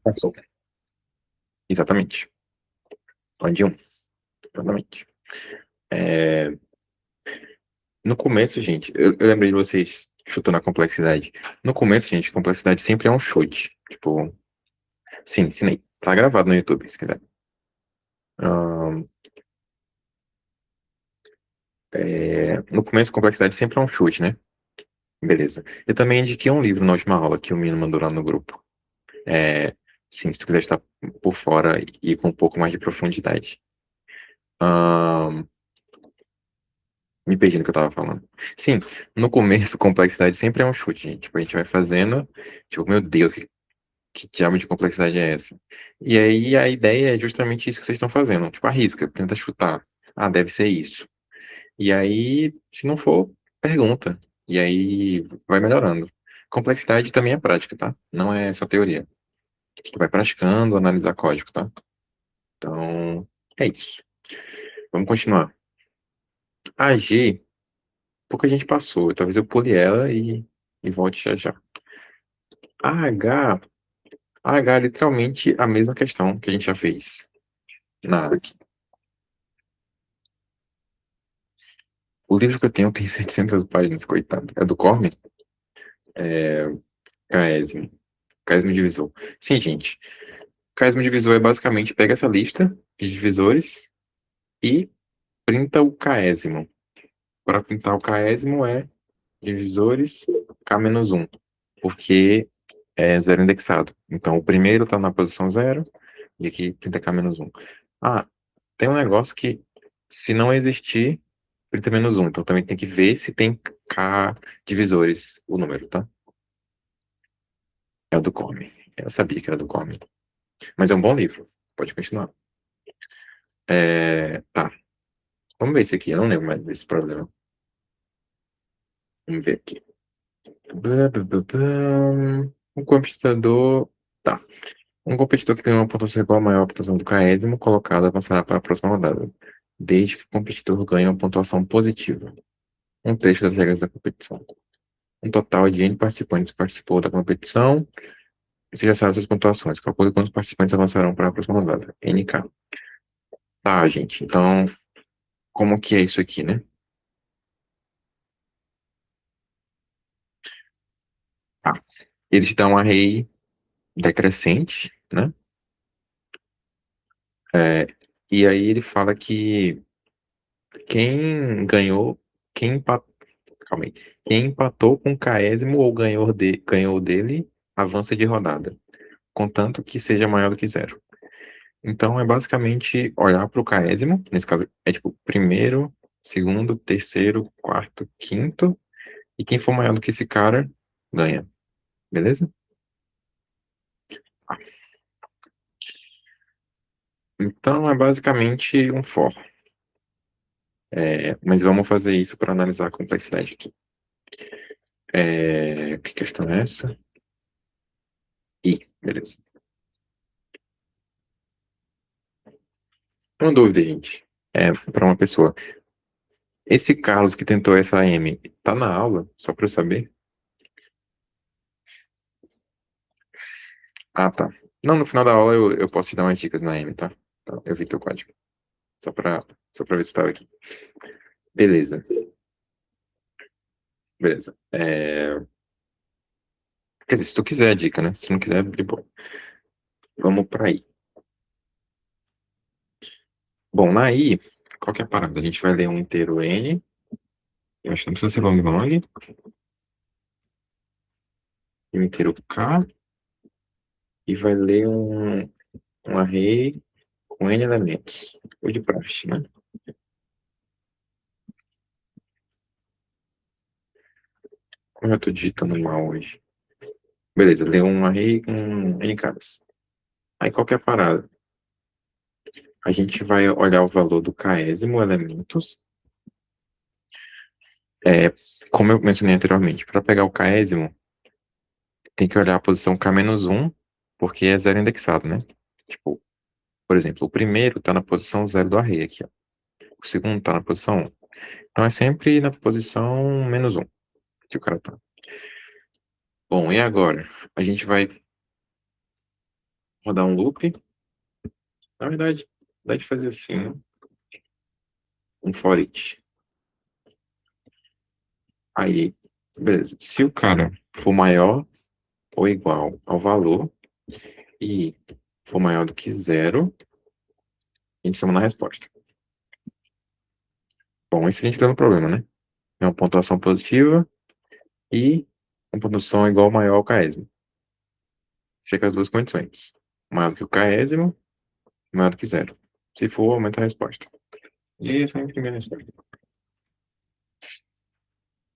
[SPEAKER 1] Passou. Exatamente. Pode um. Exatamente. É, no começo, gente, eu lembrei de vocês chutando a complexidade. No começo, gente, complexidade sempre é um chute. Tipo, sim, ensinei. Tá gravado no YouTube, se quiser. Ahn, no começo, complexidade sempre é um chute, né? Beleza. Eu também indiquei um livro na última aula que o menino mandou lá no grupo. É, sim, se tu quiser estar por fora e com um pouco mais de profundidade. Ahn, Me perdi no que eu tava falando. Sim, no começo, complexidade sempre é um chute, gente. Tipo, a gente vai fazendo, tipo, meu Deus, que diabo de complexidade é essa? E aí a ideia é justamente isso que vocês estão fazendo. Tipo, arrisca, tenta chutar. Ah, deve ser isso. E aí, se não for, pergunta. E aí vai melhorando. Complexidade também é prática, tá? Não é só teoria. Tu vai praticando, analisar código, tá? Então, é isso. Vamos continuar. A G, pouca gente passou. Talvez eu pule ela e volte já já. A H, a H é literalmente a mesma questão que a gente já fez. aqui. O livro que eu tenho tem 700 páginas, coitado. É do Corme? É, Caésimo. Caésimo divisor. Sim, gente. Caésimo divisor é basicamente pega essa lista de divisores e printa o caésimo. Para printar o caésimo é divisores K-1, porque é zero indexado. Então, o primeiro está na posição zero e aqui printa K-1. Ah, tem um negócio que, se não existir, printa -1. Então, também tem que ver se tem K divisores o número, tá? É o do Come. Eu sabia que era do Come. Mas é um bom livro. Pode continuar. Tá. Vamos ver esse aqui. Eu não lembro mais desse problema. Vamos ver aqui. Um computador. Tá. Um competidor que ganhou uma pontuação igual à maior pontuação do caésimo colocado avançará para a próxima rodada, desde que o competidor ganhe uma pontuação positiva. Um trecho das regras da competição. Um total de N participantes participou da competição. Você já sabe as pontuações. Calcule quantos participantes avançarão para a próxima rodada. NK. Tá, gente. Então, como que é isso aqui, né? Tá. Ele te dá um array decrescente, né? É, e aí ele fala que quem ganhou, quem empatou, calma aí, quem empatou com o Caésimo ou ganhou dele, avança de rodada, contanto que seja maior do que zero. Então é basicamente olhar para o Caésimo, nesse caso é tipo primeiro, segundo, terceiro, quarto, quinto, e quem for maior do que esse cara, ganha. Beleza? Então é basicamente um for. Mas vamos fazer isso para analisar a complexidade aqui. Que questão é essa? Beleza. Uma dúvida, gente. Para uma pessoa. Esse Carlos que tentou essa M, tá na aula? Só para eu saber? Ah, tá. Não, no final da aula eu posso te dar umas dicas na M, tá? Então, eu vi teu código. Só pra ver se tu tava aqui. Beleza, beleza. Quer dizer, se tu quiser a dica, né? Se não quiser, de boa. Vamos pra aí. Bom, na I, qual que é a parada? A gente vai ler um inteiro N. Eu acho que não precisa ser long long. E um inteiro K. E vai ler um array com N elementos. Ou de praxe, né? Como eu tô digitando mal hoje? Beleza, lê um array com N caras. Aí qual que é a parada? A gente vai olhar o valor do késimo elementos. É, como eu mencionei anteriormente, para pegar o késimo, tem que olhar a posição K-1, porque é zero indexado, né? Tipo, por exemplo, o primeiro está na posição zero do array aqui, ó. O segundo está na posição 1. Então é sempre na posição -1 que o cara tá. Bom, e agora? A gente vai rodar um loop. Na verdade, dá de fazer assim, um for each. Aí, beleza. Se o cara for maior ou igual ao valor e for maior do que zero, a gente chama na resposta. Bom, esse a gente deu no problema, né? É uma pontuação positiva e uma pontuação igual ou maior ao caésimo. Checa as duas condições. Maior do que o caésimo, maior do que zero. Se for, aumenta a resposta. E essa é a primeira resposta.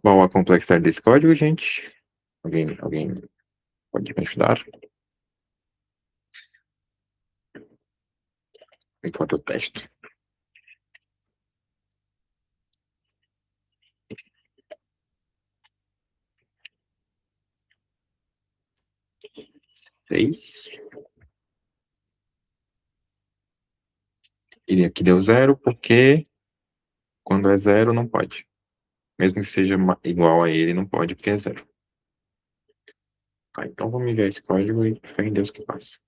[SPEAKER 1] Qual a complexidade desse código, gente? Alguém pode me ajudar? Enquanto eu testo. 6. E aqui deu zero, porque quando é zero não pode. Mesmo que seja igual a ele, não pode, porque é zero. Tá, então vamos enviar esse código e fé em Deus que passa.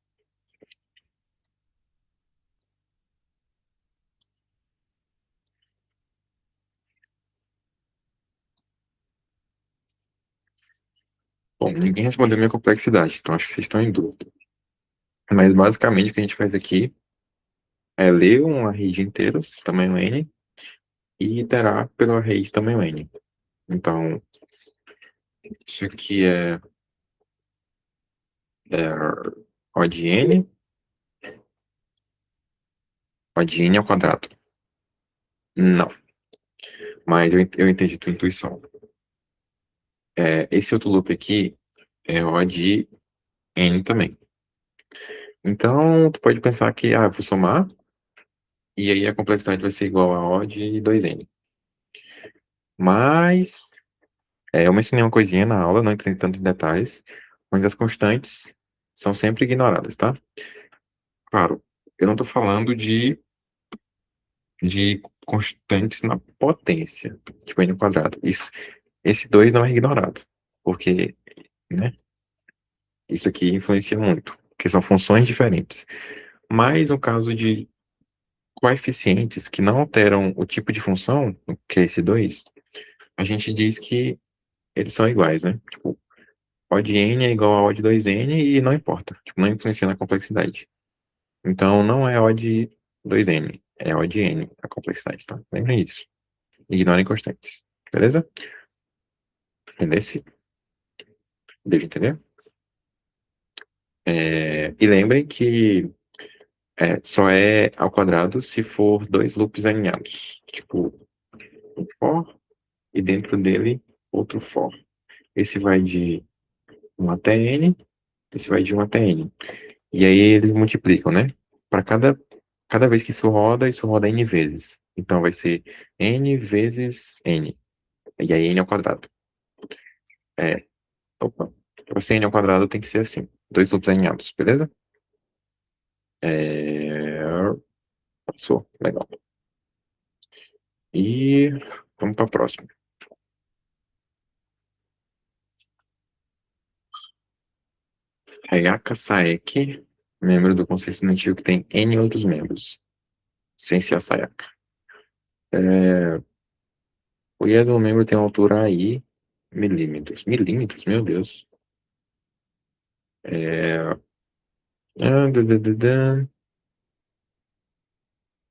[SPEAKER 1] Bom, ninguém respondeu minha complexidade, então acho que vocês estão em dúvida. Mas basicamente o que a gente faz aqui é ler um array de inteiros, tamanho n, e iterar pelo array de tamanho n. Então, isso aqui é O de n, O de n ao quadrado. Não, mas eu entendi tua intuição. Esse outro loop aqui é O de n também. Então, tu pode pensar que, eu vou somar, e aí a complexidade vai ser igual a O de 2n. Mas, eu mencionei uma coisinha na aula, não entrei tanto em detalhes, mas as constantes são sempre ignoradas, tá? Claro, eu não estou falando de constantes na potência, tipo n ao quadrado. Esse 2 não é ignorado, porque, né, isso aqui influencia muito, porque são funções diferentes. Mas no caso de coeficientes que não alteram o tipo de função, que é esse 2, a gente diz que eles são iguais, né? Tipo, O de n é igual a O de 2n e não importa, tipo, não influencia na complexidade. Então, não é O de 2n, é O de n a complexidade, tá? Lembrem disso. Ignorem constantes, beleza? Entendesse? Deu de entender? E lembrem que só é ao quadrado se for dois loops alinhados. Tipo, um for e dentro dele outro for. Esse vai de 1 até n, esse vai de 1 até n. E aí eles multiplicam, né? Para cada vez que isso roda n vezes. Então vai ser n vezes n. E aí n ao quadrado. É, opa. Para ser n ao quadrado tem que ser assim. Dois loops alinhados, beleza? Passou, legal. E vamos para a próxima. Hayaka Saeki, membro do Conselho Estudantil que tem N outros membros, sem ser a Sayaka. O IE do membro tem uma altura aí, milímetros. Milímetros, meu Deus. É... ah, dã, dã, dã, dã.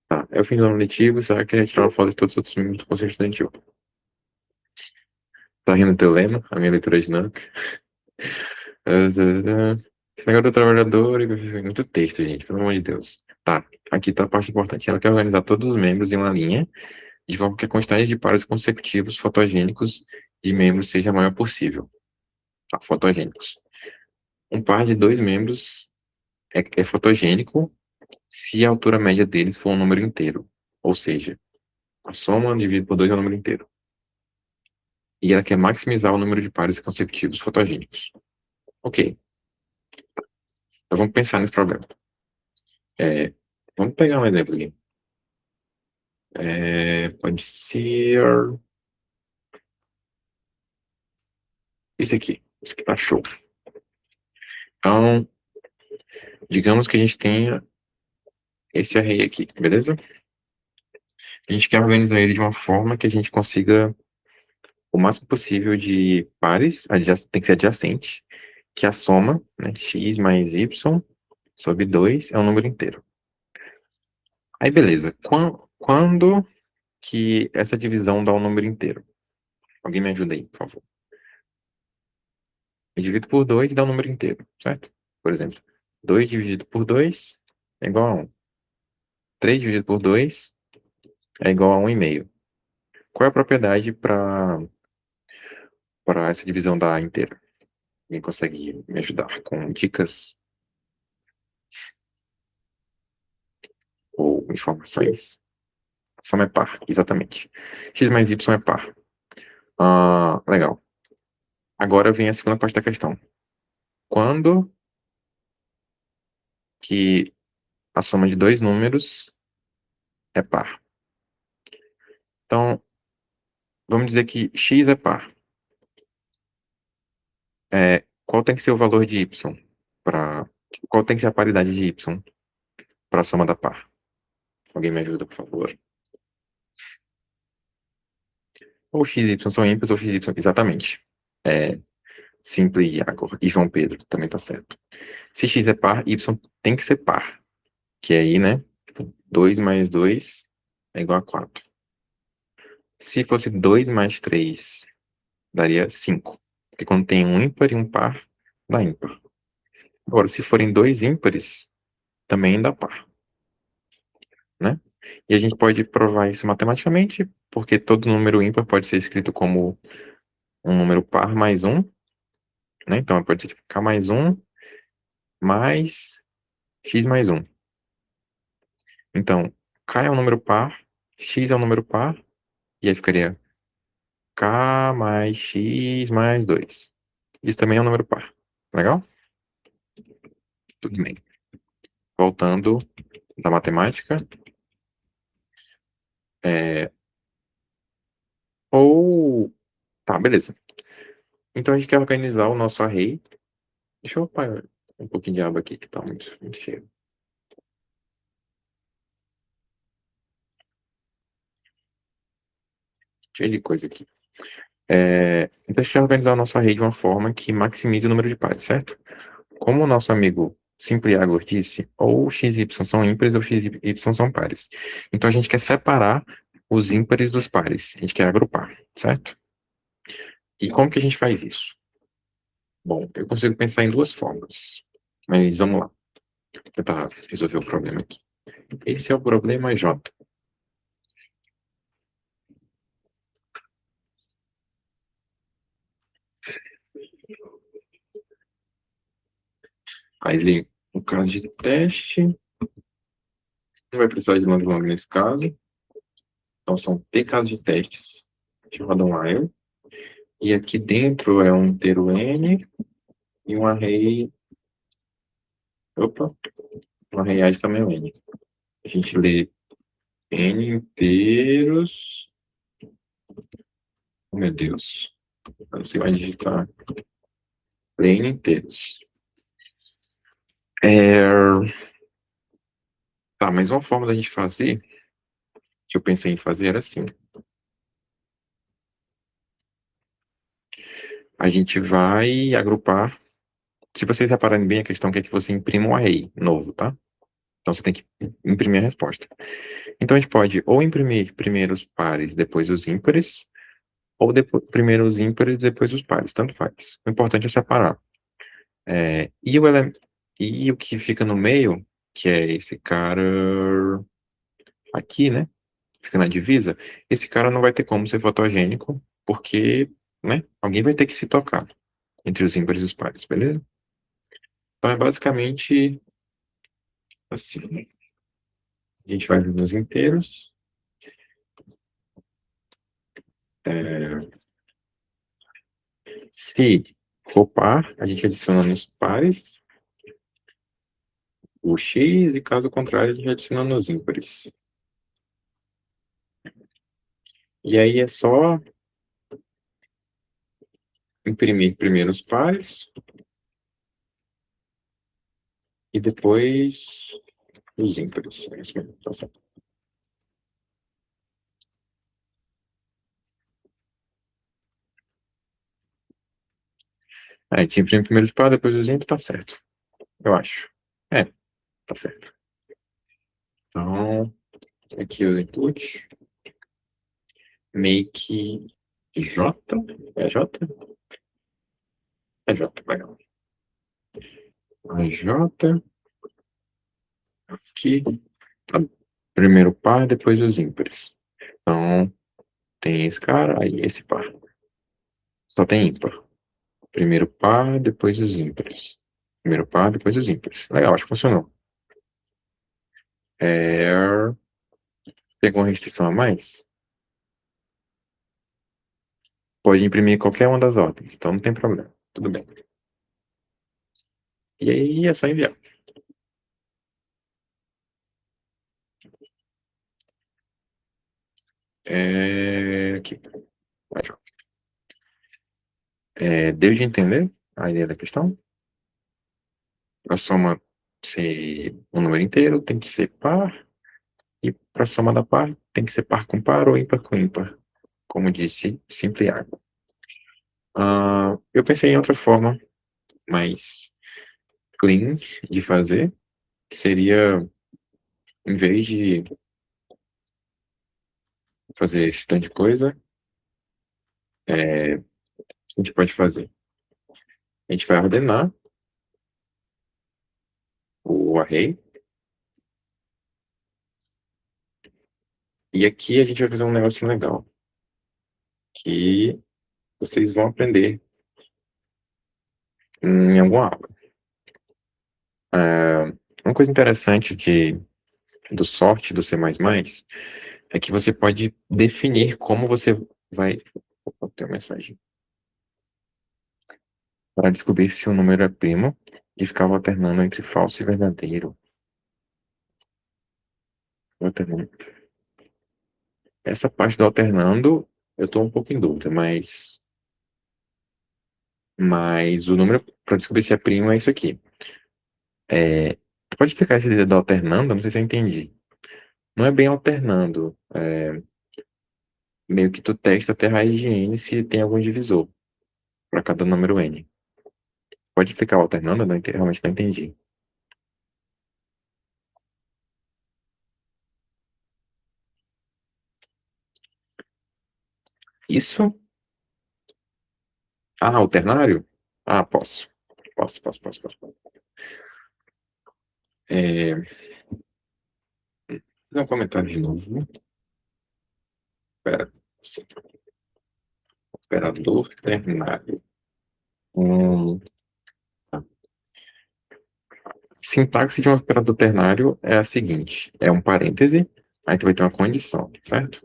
[SPEAKER 1] Tá, é o fim do ano letivo, será que retirar uma foto de todos os outros membros do Conselho Estudantil? Tá rindo do teu lema, a minha leitura é dinâmica. Esse negócio do trabalhador, muito texto, gente, pelo amor de Deus. Tá, aqui tá a parte importante. Ela quer organizar todos os membros em uma linha, de forma que a quantidade de pares consecutivos fotogênicos de membros seja a maior possível. Tá, fotogênicos. Um par de dois membros é fotogênico se a altura média deles for um número inteiro. Ou seja, a soma dividido por 2 é um número inteiro. E ela quer maximizar o número de pares consecutivos fotogênicos. Ok, então vamos pensar nesse problema. Vamos pegar um exemplo aqui. Pode ser esse aqui. Esse aqui tá show. Então, digamos que a gente tenha esse array aqui, beleza? A gente quer organizar ele de uma forma que a gente consiga o máximo possível de pares, tem que ser adjacente, que a soma, né, x mais y sobre 2 é um número inteiro. Aí, beleza. Quando que essa divisão dá um número inteiro? Alguém me ajuda aí, por favor. Eu divido por 2 e dá um número inteiro, certo? Por exemplo, 2 dividido por 2 é igual a 1. 3 dividido por 2 é igual a 1,5. Qual é a propriedade para essa divisão dar inteiro? Alguém consegue me ajudar com dicas ou informações? Soma é par, exatamente. X mais Y é par. Legal. Agora vem a segunda parte da questão. Quando que a soma de dois números é par? Então, vamos dizer que x é par. Qual tem que ser o valor de y? Qual tem que ser a paridade de y para a soma da par? Alguém me ajuda, por favor. Ou xy são ímpares ou xy. Exatamente. Simple Iago e João Pedro, também tá certo. Se x é par, y tem que ser par. Que aí, né? 2 mais 2 é igual a 4. Se fosse 2 mais 3, daria 5. Porque quando tem um ímpar e um par, dá ímpar. Agora, se forem dois ímpares, também dá par, né? E a gente pode provar isso matematicamente, porque todo número ímpar pode ser escrito como um número par mais um, né? Então, pode ser tipo k mais um mais x mais um. Então, k é um número par, x é um número par, e aí ficaria k mais x mais 2. Isso também é um número par. Legal? Tudo bem. Voltando da matemática. É... Ou... Tá, beleza. Então a gente quer organizar o nosso array. Deixa eu apagar um pouquinho de aba aqui, que tá muito cheio. Cheio de coisa aqui. Então a gente quer organizar o nosso array de uma forma que maximize o número de pares, certo? Como o nosso amigo Simpliagor disse, ou x e y são ímpares ou x e y são pares. Então a gente quer separar os ímpares dos pares. A gente quer agrupar, certo? E como que a gente faz isso? Bom, eu consigo pensar em duas formas. Mas vamos lá. Vou tentar resolver o problema aqui. Esse é o problema J. Aí ele, no caso de teste, não vai precisar de long long nesse caso. Então são T casos de testes. Deixa eu rodar um while. E aqui dentro é um inteiro N e um array. Opa, um array A também é um N. A gente lê N inteiros. Oh, meu Deus. Eu não sei mais digitar. Lê N inteiros. Tá, mas uma forma da gente fazer, que eu pensei em fazer, era assim. A gente vai agrupar. Se vocês repararem bem, a questão é que você imprime um array novo, tá? Então você tem que imprimir a resposta. Então a gente pode ou imprimir primeiro os pares, depois os ímpares, ou depois, primeiro os ímpares, depois os pares, tanto faz. O importante é separar. E o que fica no meio, que é esse cara aqui, né? Fica na divisa, esse cara não vai ter como ser fotogênico, porque, né? Alguém vai ter que se tocar entre os ímpares e os pares, beleza? Então é basicamente assim. A gente vai nos inteiros. Se for par, a gente adiciona nos pares o x, e caso contrário, a gente adiciona nos ímpares. E aí é só imprimir primeiro os pares e depois os ímpares. É isso mesmo, tá certo. Aí a gente imprime primeiro os pares, depois os ímpares, tá certo. Eu acho. É, tá certo. Então, aqui o input. Make J. É J? É J, legal. A J. Aqui. Tá. Primeiro par, depois os ímpares. Então, tem esse cara, aí esse par. Só tem ímpar. Primeiro par, depois os ímpares. Primeiro par, depois os ímpares. Legal, acho que funcionou. Tem alguma restrição a mais? Pode imprimir qualquer uma das ordens, então não tem problema. Tudo bem. E aí é só enviar. Aqui. Deu de entender a ideia da questão? A soma ser um número inteiro tem que ser par, e para a soma da par tem que ser par com par ou ímpar com ímpar, como disse Simpliago. Eu pensei em outra forma mais clean de fazer, que seria, em vez de fazer esse tanto de coisa, a gente pode fazer. A gente vai ordenar o array, e aqui a gente vai fazer um negócio legal, que vocês vão aprender em alguma aula. Uma coisa interessante do sort do C++ é que você pode definir como você vai. Opa, tem uma mensagem. Para descobrir se o número é primo e ficava alternando entre falso e verdadeiro. Alternando. Essa parte do alternando, eu estou um pouco em dúvida, mas o número para descobrir se é primo é isso aqui. Tu pode explicar essa ideia do alternando? Não sei se eu entendi. Não é bem alternando. Meio que tu testa até a raiz de n se tem algum divisor para cada número n. Pode explicar o alternando? Eu não realmente não entendi. Isso? Ah, o ternário? Ah, posso. Posso. Fazer um comentário de novo. Espera. Sim. Operador ternário. Tá. Sintaxe de um operador ternário é a seguinte: é um parêntese, aí tu vai ter uma condição, certo?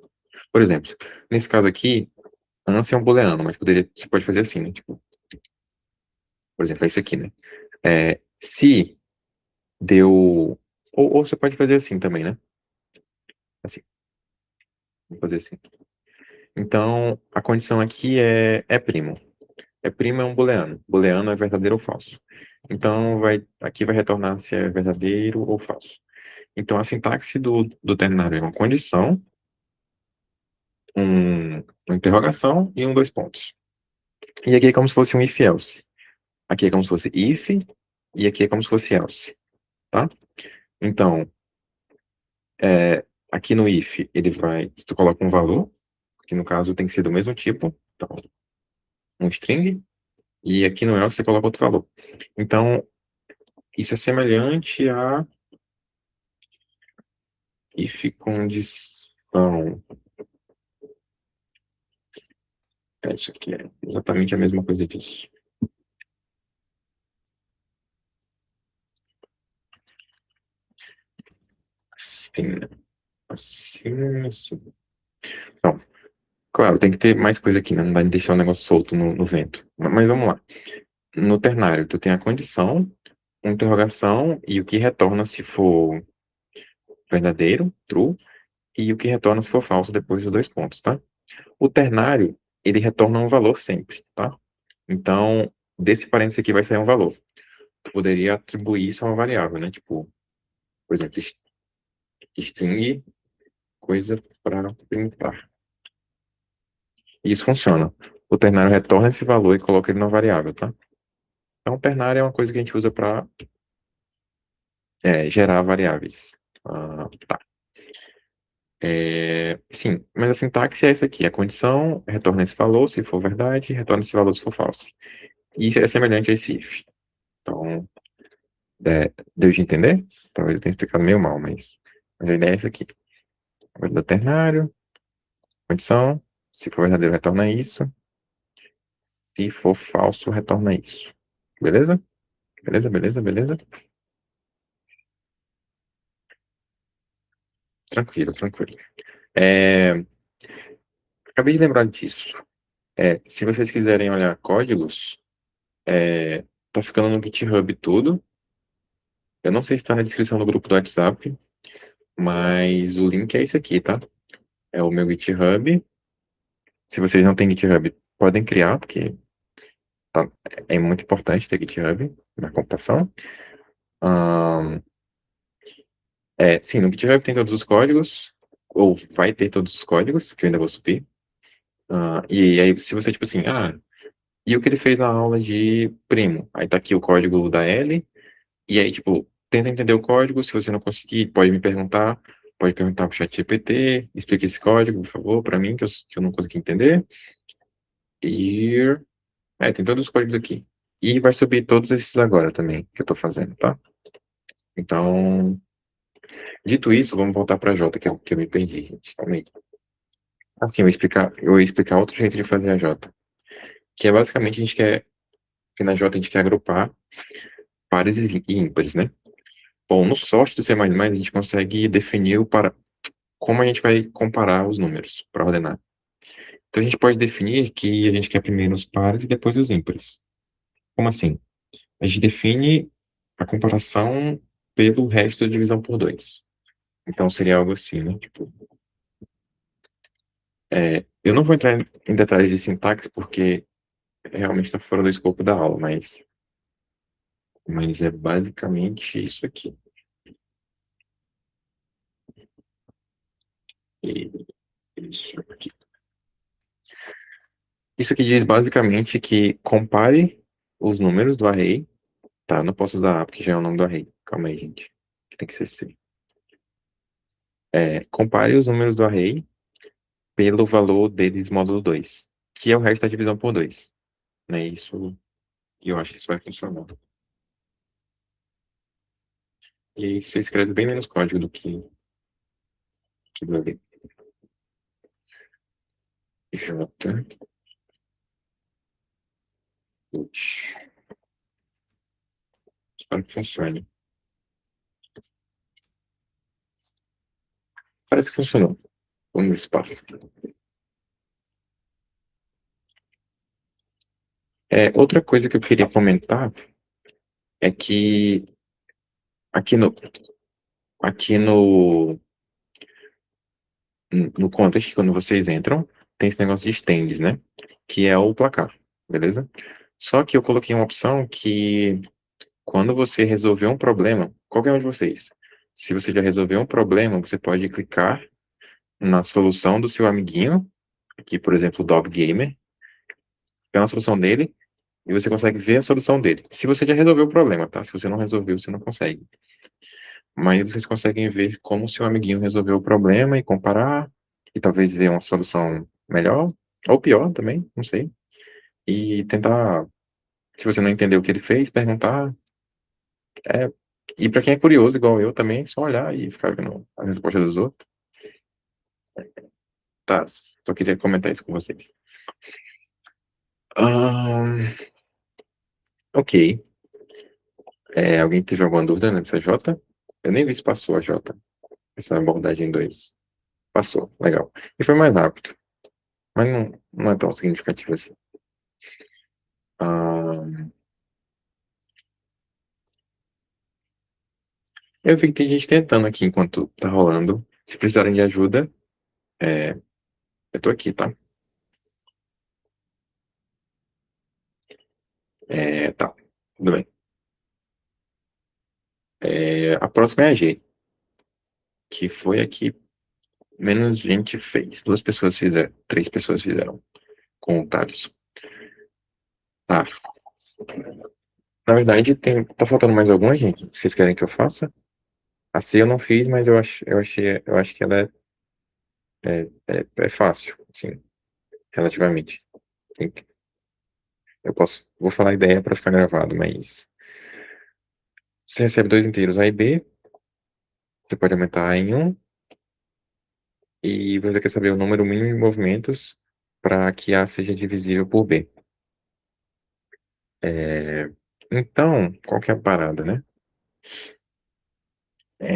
[SPEAKER 1] Por exemplo, nesse caso aqui, ANSI é um booleano, mas você pode fazer assim, né? Tipo, por exemplo, é isso aqui, né? Se deu. Ou você pode fazer assim também, né? Assim, vou fazer assim. Então, a condição aqui é primo. Primo é um booleano. Booleano é verdadeiro ou falso. Então, aqui vai retornar se é verdadeiro ou falso. Então, a sintaxe do ternário é uma condição, uma interrogação e um dois pontos. E aqui é como se fosse um if-else. Aqui é como se fosse if e aqui é como se fosse else. Tá? Então, aqui no if, se tu coloca um valor, que no caso tem que ser do mesmo tipo, então, um string, e aqui no else você coloca outro valor. Então, isso é semelhante a if condição. Isso aqui é exatamente a mesma coisa disso. Assim, assim. Então, claro, tem que ter mais coisa aqui, né? Não dá de deixar o negócio solto no vento. Mas vamos lá. No ternário, tu tem a condição, uma interrogação e o que retorna se for verdadeiro, true, e o que retorna se for falso depois dos dois pontos, tá? O ternário, ele retorna um valor sempre, tá? Então, desse parênteses aqui vai sair um valor. Tu poderia atribuir isso a uma variável, né? Tipo, por exemplo, string coisa para printar. E isso funciona. O ternário retorna esse valor e coloca ele na variável, tá? Então, o ternário é uma coisa que a gente usa para gerar variáveis. Tá. Sim, mas a sintaxe é essa aqui. A condição retorna esse valor se for verdade, retorna esse valor se for falso. E isso é semelhante a esse if. Então, deu de entender? Talvez eu tenha explicado meio mal, mas a ideia é essa aqui. Do ternário, condição, se for verdadeiro, retorna isso. Se for falso, retorna isso. Beleza? Beleza? Tranquilo. Acabei de lembrar disso. Se vocês quiserem olhar códigos, tá ficando no GitHub tudo. Eu não sei se está na descrição do grupo do WhatsApp, mas o link é esse aqui, tá? É o meu GitHub. Se vocês não têm GitHub, podem criar, porque é muito importante ter GitHub na computação. Sim, no GitHub tem todos os códigos, ou vai ter todos os códigos, que eu ainda vou subir. E aí, se você, tipo assim, e o que ele fez na aula de primo. Aí tá aqui o código da L, e aí, tipo, tenta entender o código. Se você não conseguir, pode perguntar pro chat GPT, explica esse código, por favor, para mim, que eu não consegui entender. E tem todos os códigos aqui. E vai subir todos esses agora também, que eu tô fazendo, tá? Então, dito isso, vamos voltar pra J, que eu me perdi, gente. Calma aí. Assim, eu vou explicar outro jeito de fazer a J. Que é basicamente que na J a gente quer agrupar pares e ímpares, né? Bom, no sorte do C++, a gente consegue definir como a gente vai comparar os números para ordenar. Então, a gente pode definir que a gente quer primeiro os pares e depois os ímpares. Como assim? A gente define a comparação pelo resto da divisão por 2. Então, seria algo assim, né? Tipo, eu não vou entrar em detalhes de sintaxe porque realmente está fora do escopo da aula, mas é basicamente isso aqui. E isso aqui. Isso aqui diz basicamente que compare os números do array. Tá, não posso usar A porque já é o nome do array. Calma aí, gente. Que tem que ser C. Compare os números do array pelo valor deles módulo 2, que é o resto da divisão por 2. Né? Isso, e eu acho que isso vai funcionar. E aí você escreve bem menos código do que do array. J. Putz. Espero que funcione. Parece que funcionou. Vamos ver se passa. Outra coisa que eu queria comentar é que aqui no, aqui no contest, quando vocês entram, tem esse negócio de stands, né? Que é o placar, beleza? Só que eu coloquei uma opção que quando você resolver um problema, qualquer um de vocês, se você já resolveu um problema, você pode clicar na solução do seu amiguinho, aqui, por exemplo, o Dog Gamer, é uma solução dele, e você consegue ver a solução dele. Se você já resolveu o problema, tá? Se você não resolveu, você não consegue. Mas vocês conseguem ver como o seu amiguinho resolveu o problema e comparar, e talvez ver uma solução melhor, ou pior também, não sei. E tentar, se você não entendeu o que ele fez, perguntar. É, e para quem é curioso, igual eu também, só olhar e ficar vendo as respostas dos outros. Tá, só queria comentar isso com vocês. Ahn, ok. Alguém teve alguma dúvida nessa J? Eu nem vi se passou a J, essa abordagem 2. Passou, legal. E foi mais rápido, mas não é tão significativo assim. Ahn, eu vi que tem gente tentando aqui enquanto tá rolando. Se precisarem de ajuda, é, eu tô aqui, tá? Tá, tudo bem. A próxima é a G, que foi aqui menos gente fez. 2 pessoas fizeram, 3 pessoas fizeram com o Thales. Tá. Na verdade, tá faltando mais alguma, gente? Vocês querem que eu faça? A C eu não fiz, mas eu acho que ela é fácil, assim, relativamente. Tem- vou falar a ideia para ficar gravado, mas você recebe 2 inteiros A e B, você pode aumentar A em 1, e você quer saber o número mínimo de movimentos para que A seja divisível por B. É, então, qual que é a parada, né?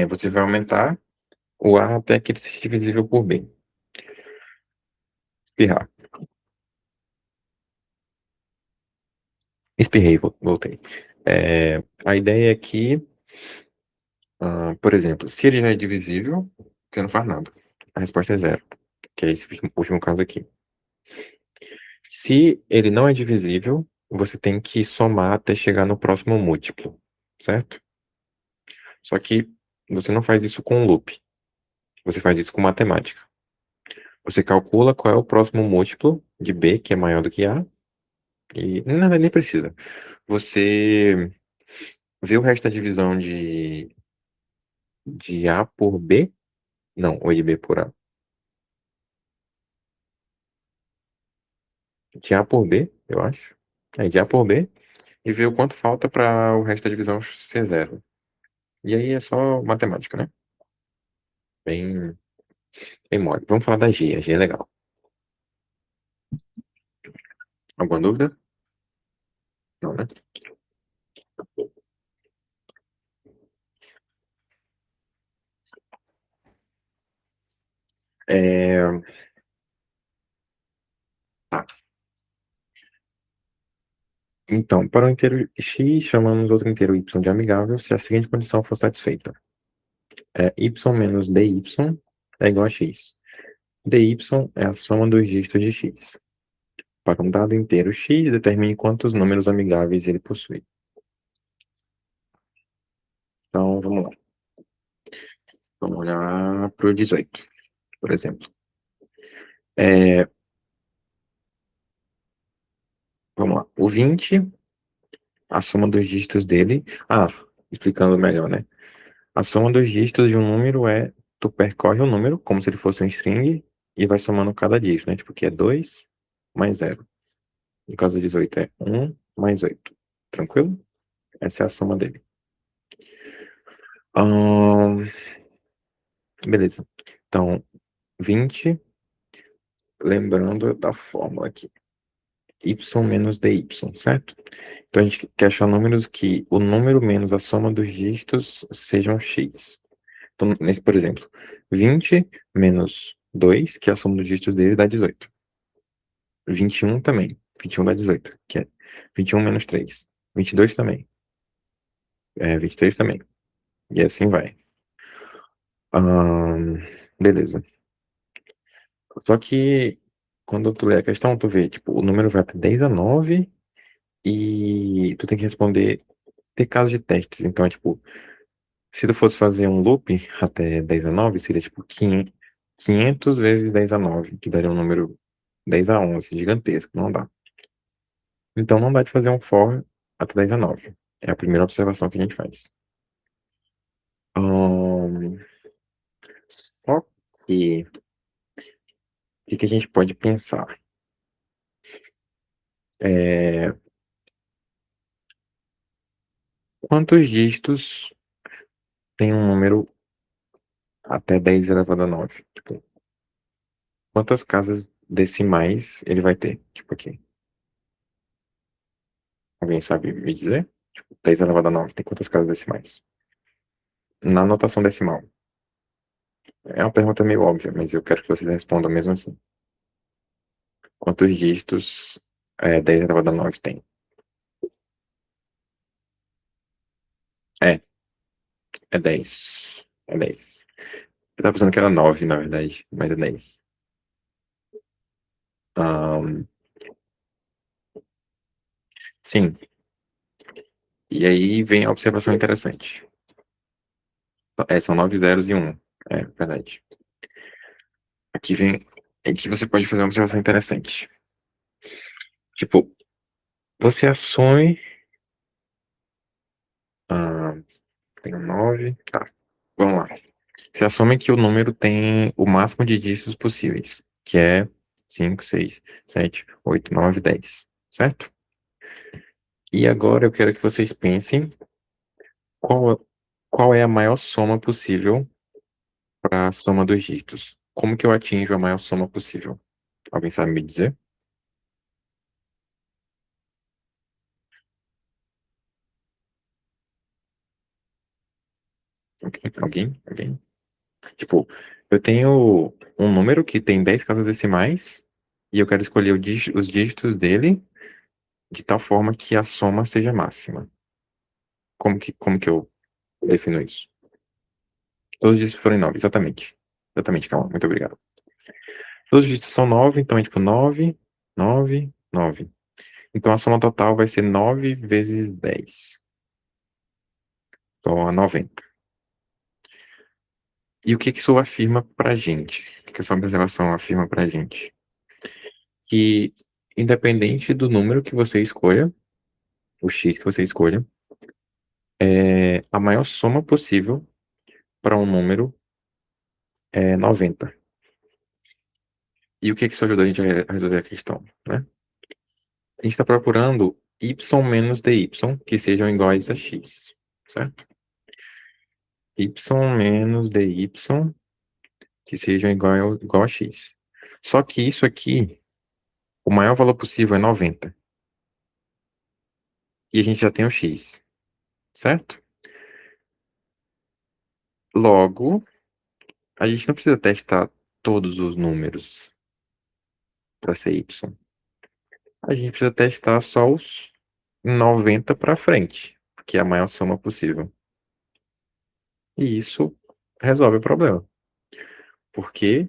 [SPEAKER 1] Você vai aumentar o A até que ele seja divisível por B. Espirrar. Espirrei, voltei. A ideia é que, por exemplo, se ele já é divisível, você não faz nada. A resposta é zero, que é esse último caso aqui. Se ele não é divisível, você tem que somar até chegar no próximo múltiplo, certo? Só que você não faz isso com loop, você faz isso com matemática. Você calcula qual é o próximo múltiplo de B, que é maior do que A, E não, nem precisa. Você vê o resto da divisão de A por B? Não, ou de B por A. De A por B, eu acho. É, de A por B. E vê o quanto falta para o resto da divisão ser zero. E aí é só matemática, né? Bem, bem mole. Vamos falar da G. A G é legal. Alguma dúvida? Não, né? É, tá. Então, para o inteiro x, chamamos outro inteiro y de amigável se a seguinte condição for satisfeita. Y menos dy é igual a x. Dy é a soma dos dígitos de x. Para um dado inteiro x, determine quantos números amigáveis ele possui. Então, vamos lá. Vamos olhar para o 18, por exemplo. É, vamos lá. O 20, a soma dos dígitos dele. Ah, explicando melhor, né? A soma dos dígitos de um número é, tu percorre o número como se ele fosse um string e vai somando cada dígito, né? Tipo, que é 2 mais zero. No caso do 18 é 1 mais 8. Tranquilo? Essa é a soma dele. Ahn, beleza. Então, 20, lembrando da fórmula aqui. Y menos dy, certo? Então, a gente quer achar números que o número menos a soma dos dígitos sejam x. Então, nesse, por exemplo, 20 menos 2, que é a soma dos dígitos dele, dá 18. 21 também. 21 dá 18, que é 21 menos 3. 22 também. 23 também. E assim vai. Beleza. Só que quando tu lê a questão, tu vê, tipo, o número vai até 10 a 9 e tu tem que responder ter casos de testes. Então, é tipo, se tu fosse fazer um loop até 10 a 9 seria tipo 500 vezes 10 a 9 que daria um número 10 a 11 gigantesco. Não dá. Então, não dá de fazer um for até 10 a 9. É a primeira observação que a gente faz. Ahn, só que, o que a gente pode pensar? É, quantos dígitos tem um número até 10 elevado a 9? Tipo, quantas casas decimais ele vai ter? Tipo aqui. Alguém sabe me dizer? Tipo, 10 elevado a 9 tem quantas casas decimais? Na notação decimal. É uma pergunta meio óbvia, mas eu quero que vocês respondam mesmo assim. Quantos dígitos 10 elevado a 9 tem? É, é 10. É 10. Eu tava pensando que era 9, na verdade, mas é 10. Ahn, sim. E aí vem a observação interessante. São 9 zeros e 1. É, verdade. Aqui vem. Aqui você pode fazer uma observação interessante. Tipo, você assume. Ah, tem um 9. Tá. Vamos lá. Você assume que o número tem o máximo de dígitos possíveis, que é 5, 6, 7, 8, 9, 10. Certo? E agora eu quero que vocês pensem qual, qual é a maior soma possível para a soma dos dígitos. Como que eu atinjo a maior soma possível? Alguém sabe me dizer? Alguém? Alguém? Tipo, eu tenho um número que tem 10 casas decimais e eu quero escolher os dígitos dele de tal forma que a soma seja máxima. Como que eu defino isso? Todos os dígitos forem 9, exatamente. Exatamente, calma, muito obrigado. Todos os dígitos são 9, então é tipo 9, 9, 9. Então a soma total vai ser 9 vezes 10, igual a 90. E o que que isso afirma pra gente? O que que essa observação afirma pra gente? Que independente do número que você escolha, o x que você escolha, é a maior soma possível para um número é 90. E o que que isso ajuda a gente a resolver a questão, né? A gente está procurando y menos dy, que sejam iguais a x, certo? Y menos dy, que sejam igual a x. Só que isso aqui, o maior valor possível é 90. E a gente já tem o x, certo? Logo, a gente não precisa testar todos os números para ser y. A gente precisa testar só os 90 para frente, que é a maior soma possível. E isso resolve o problema, porque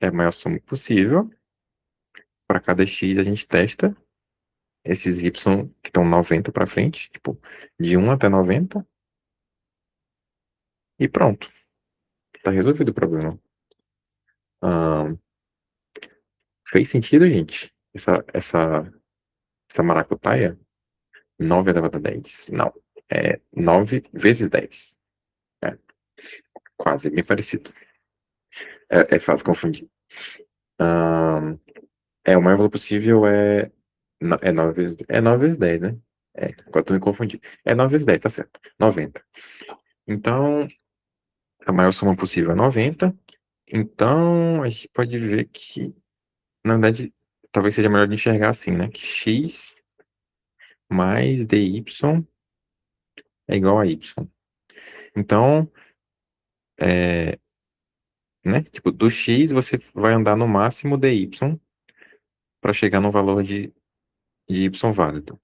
[SPEAKER 1] é a maior soma possível. Para cada x a gente testa esses y que estão 90 para frente, tipo, de 1 até 90, e pronto. Tá resolvido o problema. Ah, fez sentido, gente? Essa maracutaia? 9 elevado a 10? Não. É 9 vezes 10. É quase bem parecido. É fácil confundir. Ah, o maior valor possível é 9 vezes, 9 vezes 10, né? Agora eu tô me confundindo. É 9 vezes 10, tá certo. 90. Então, a maior soma possível é 90. Então, a gente pode ver que, na verdade, talvez seja melhor de enxergar assim, né? Que x mais dy é igual a y. Então, né? Tipo, do x você vai andar no máximo dy para chegar no valor de y válido.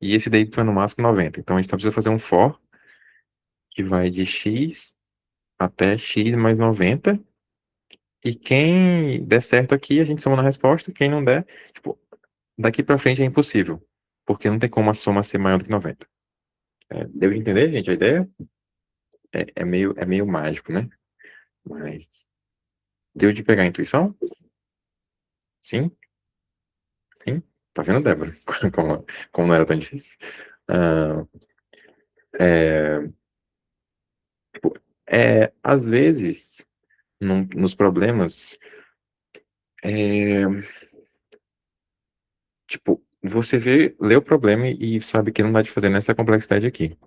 [SPEAKER 1] E esse dy é no máximo 90. Então, a gente só precisa fazer um for que vai de x até x mais 90. E quem der certo aqui, a gente soma na resposta. Quem não der, tipo, daqui para frente é impossível. Porque não tem como a soma ser maior do que 90. Deu de entender, gente, a ideia? É meio mágico, né? Mas deu de pegar a intuição? Sim, sim. Tá vendo, Débora? Como não era tão difícil. Ah, é, às vezes, nos problemas, é, tipo, você lê o problema e sabe que não dá de fazer nessa complexidade aqui.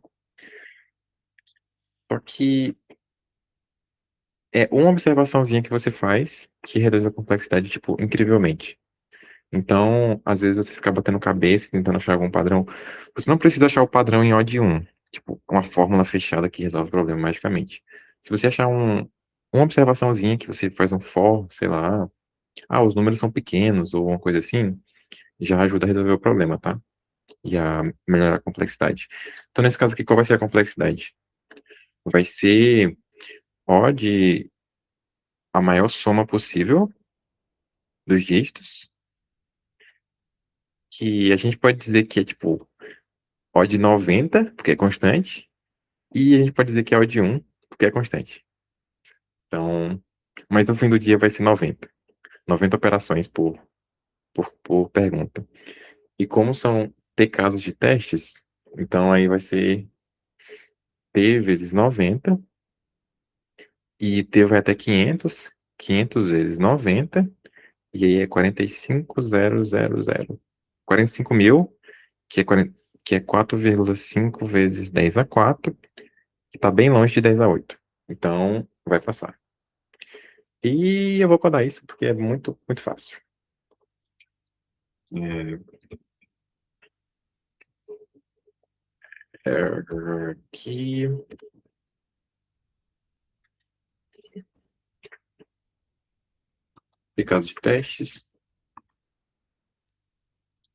[SPEAKER 1] Só que é uma observaçãozinha que você faz que reduz a complexidade, tipo, incrivelmente. Então, às vezes você fica batendo cabeça, tentando achar algum padrão. Você não precisa achar o padrão em O de 1, tipo, uma fórmula fechada que resolve o problema magicamente. Se você achar uma observaçãozinha que você faz um for, sei lá, os números são pequenos ou uma coisa assim, já ajuda a resolver o problema, tá? E a melhorar a complexidade. Então, nesse caso aqui, qual vai ser a complexidade? Vai ser O de a maior soma possível dos dígitos, que a gente pode dizer que é tipo O de 90, porque é constante, e a gente pode dizer que é O de 1, porque é constante. Então, mas no fim do dia vai ser 90. 90 operações por pergunta. E como são T casos de testes, então aí vai ser T vezes 90, e T vai até 500, 500 vezes 90, e aí é 45.000. 45 mil, que é, 40, que é 4,5 vezes 10 a 4, que está bem longe de 10 a 8. Então, vai passar. E eu vou codar isso porque é muito, muito fácil. É, aqui. De caso de testes.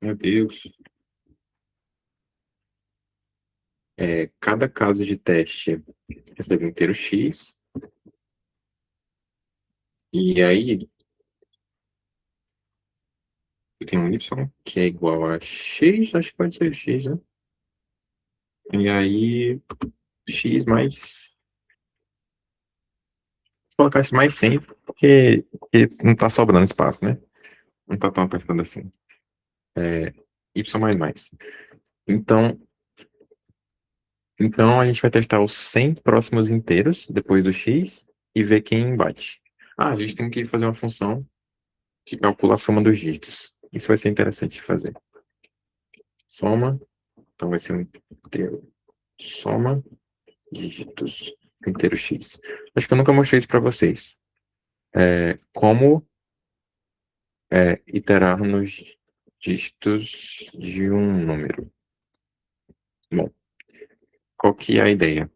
[SPEAKER 1] Meu Deus. Cada caso de teste recebe um inteiro X. E aí, eu tenho um Y que é igual a X. Acho que pode ser X, né? E aí, X mais. Vou colocar isso mais 100, porque não tá sobrando espaço, né? Não tá tão apertado assim. é, y mais mais. Então, então a gente vai testar os 100 próximos inteiros depois do x e ver quem bate. Ah, a gente tem que fazer uma função que calcula a soma dos dígitos. Isso vai ser interessante de fazer. Soma, então vai ser um inteiro. Soma dígitos inteiro x. Acho que eu nunca mostrei isso para vocês. Como iterar nos dígitos de um número. Bom, qual que é a ideia?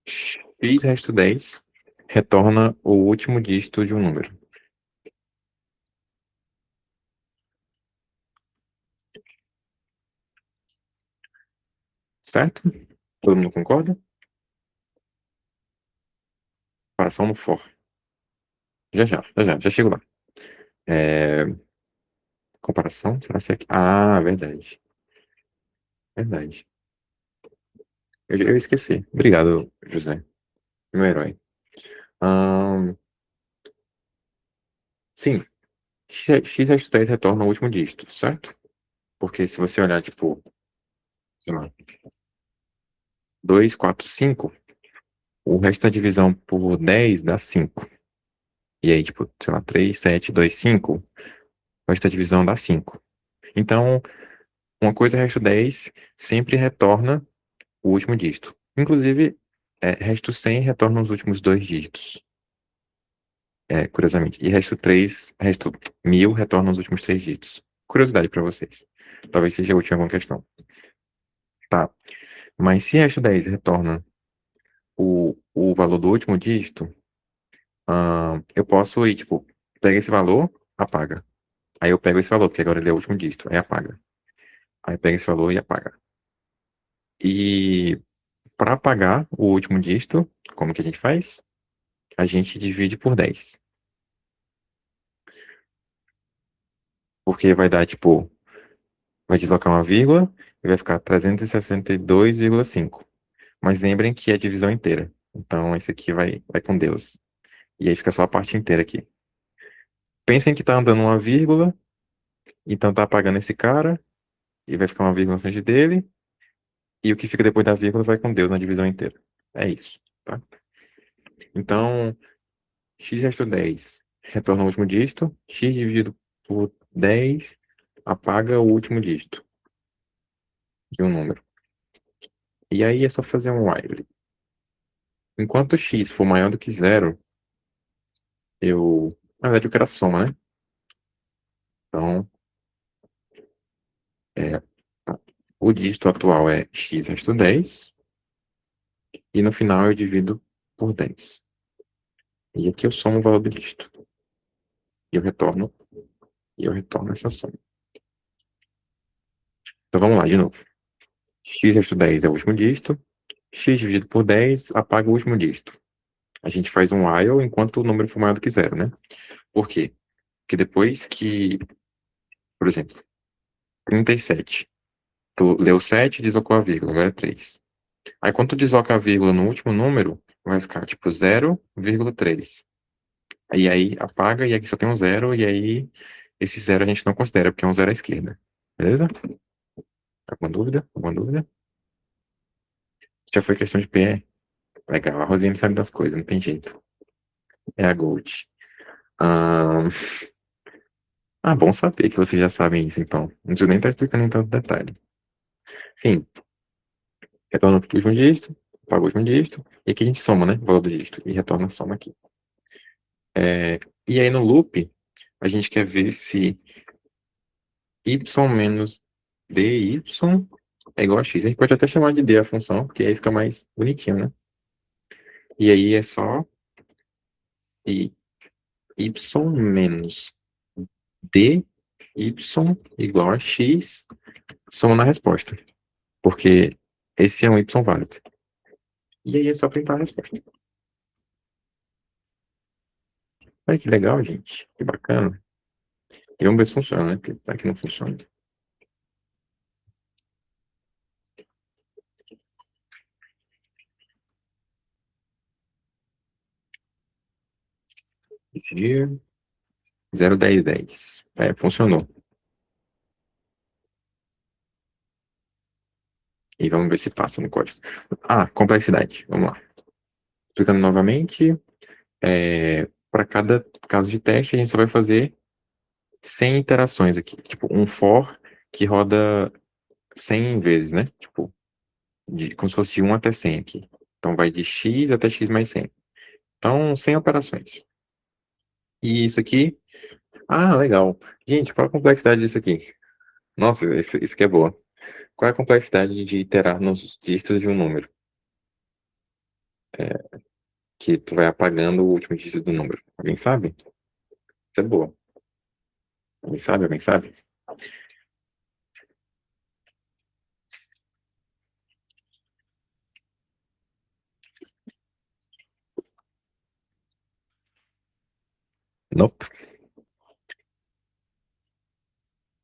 [SPEAKER 1] X resto 10 retorna o último dígito de um número. Certo? Todo mundo concorda? Comparação no for. Já chego lá. É, comparação? Será que é aqui? Ah, verdade. Verdade. Eu esqueci. Obrigado, José. Meu herói. Ahn, sim, x resto 10 retorna o último dígito, certo? Porque se você olhar, tipo, sei lá, 2, 4, 5, o resto da divisão por 10 dá 5. E aí, tipo, sei lá, 3, 7, 2, 5, o resto da divisão dá 5. Então, uma coisa resto 10 sempre retorna o último dígito. Inclusive, resto 100 retorna os últimos dois dígitos. Curiosamente. E resto 1000 retorna os últimos três dígitos. Curiosidade para vocês. Talvez seja útil em alguma questão. Tá. Mas se resto 10 retorna o valor do último dígito, eu posso ir, tipo, pega esse valor, apaga. Aí eu pego esse valor, porque agora ele é o último dígito, aí apaga. Aí pega esse valor e apaga. E para apagar o último dígito, como que a gente faz? A gente divide por 10. Porque vai dar, tipo, vai deslocar uma vírgula e vai ficar 362,5. Mas lembrem que é divisão inteira. Então esse aqui vai com Deus. E aí fica só a parte inteira aqui. Pensem que tá andando uma vírgula, então tá apagando esse cara, e vai ficar uma vírgula na frente dele, e o que fica depois da vírgula vai com Deus na divisão inteira. É isso, tá? Então, x resto 10 retorna o último dígito, x dividido por 10 apaga o último dígito de um número. E aí é só fazer um while. Enquanto x for maior do que zero, na verdade eu quero a soma, né? Então, é, tá. O dígito atual é x resto 10, e no final eu divido por 10. E aqui eu somo o valor do dígito. E eu retorno essa soma. Então vamos lá, de novo. X resto 10 é o último dígito. X dividido por 10 apaga o último dígito. A gente faz um while enquanto o número for maior do que zero, né? Por quê? Porque depois que, por exemplo, 37, tu leu 7 e deslocou a vírgula, agora é 3. Aí quando tu desloca a vírgula no último número, vai ficar tipo 0,3. E aí apaga, e aqui só tem um zero, e aí esse zero a gente não considera, porque é um zero à esquerda. Beleza? Alguma dúvida? Alguma dúvida? Já foi questão de pé. Legal, a Rosiane sabe das coisas, não tem jeito. É a Gold. Ah, bom saber que vocês já sabem isso, então. Não preciso nem estar explicando em tanto detalhe. Sim, retorna o último dígito, paga o último dígito, e aqui a gente soma, né? O valor do dígito, e retorna a soma aqui. E aí no loop, a gente quer ver se y menos dy é igual a x. A gente pode até chamar de d a função, porque aí fica mais bonitinho, né? E aí é só y menos dy igual a x, soma na resposta. Porque esse é um y válido. E aí é só printar a resposta. Olha que legal, gente. Que bacana. E vamos ver se funciona, né? Porque tá que não funciona. Decidir. 0, 10, 10. Funcionou. E vamos ver se passa no código. Complexidade. Vamos lá. Clicando novamente. Para cada caso de teste, a gente só vai fazer 100 iterações aqui. Tipo, um for que roda 100 vezes, né? Tipo, como se fosse de 1 até 100 aqui. Então, vai de x até x mais 100. Então, 100 operações. E isso aqui... legal. Gente, qual a complexidade disso aqui? Nossa, isso que é boa. Qual é a complexidade de iterar nos dígitos de um número? Que tu vai apagando o último dígito do número. Alguém sabe? Isso é boa. Alguém sabe? Alguém sabe? Nope.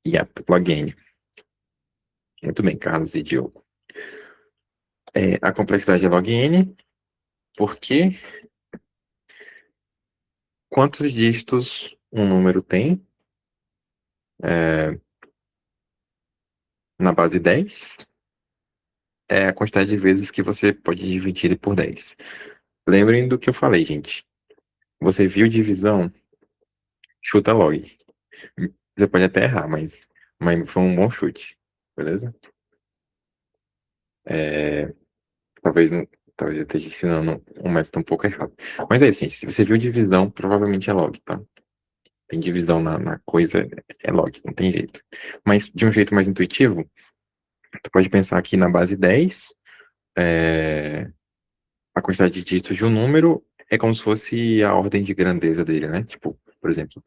[SPEAKER 1] Yep, login. Muito bem, Carlos e Diogo. A complexidade é login, porque quantos dígitos um número tem? É, na base 10 é a quantidade de vezes que você pode dividir ele por 10. Lembrem do que eu falei, gente. Você viu divisão, chuta log. Você pode até errar, mas foi um bom chute. Beleza? É, talvez, talvez eu esteja ensinando um método um pouco errado. Mas é isso, gente. Se você viu divisão, provavelmente é log, tá? Tem divisão na coisa, é log, não tem jeito. Mas de um jeito mais intuitivo, tu pode pensar aqui na base 10, a quantidade de dígitos de um número é como se fosse a ordem de grandeza dele, né? Tipo, por exemplo,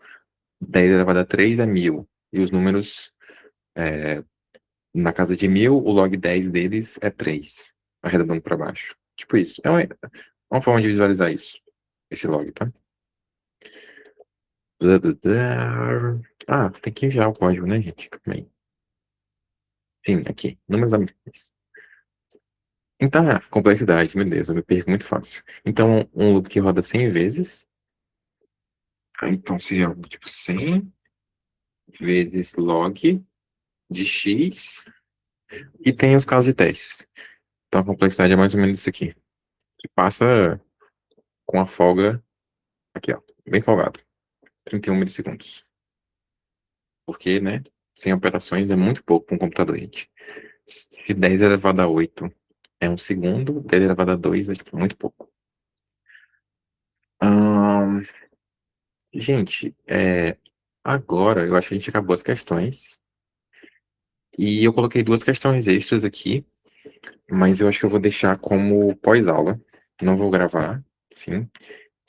[SPEAKER 1] 10 elevado a 3 é 1000. E os números, na casa de 1000, o log 10 deles é 3, arredondando para baixo. Tipo isso. É uma forma de visualizar isso. Esse log, tá? Tem que enviar o código, né, gente? Calma aí. Sim, aqui. Números amigáveis. Então, complexidade, meu Deus, eu me perco muito fácil. Então, um loop que roda 100 vezes. Então, seria algo tipo 100 vezes log de x. E tem os casos de testes. Então, a complexidade é mais ou menos isso aqui. Que passa com a folga, aqui, ó, bem folgado. 31 milissegundos. Porque, né, 100 operações é muito pouco para um computador, gente. Se 10 elevado a 8 é um segundo, 10 elevado a 2 é, tipo, muito pouco. Ahn, gente, agora eu acho que a gente acabou as questões. E eu coloquei duas questões extras aqui, mas eu acho que eu vou deixar como pós-aula. Não vou gravar, sim.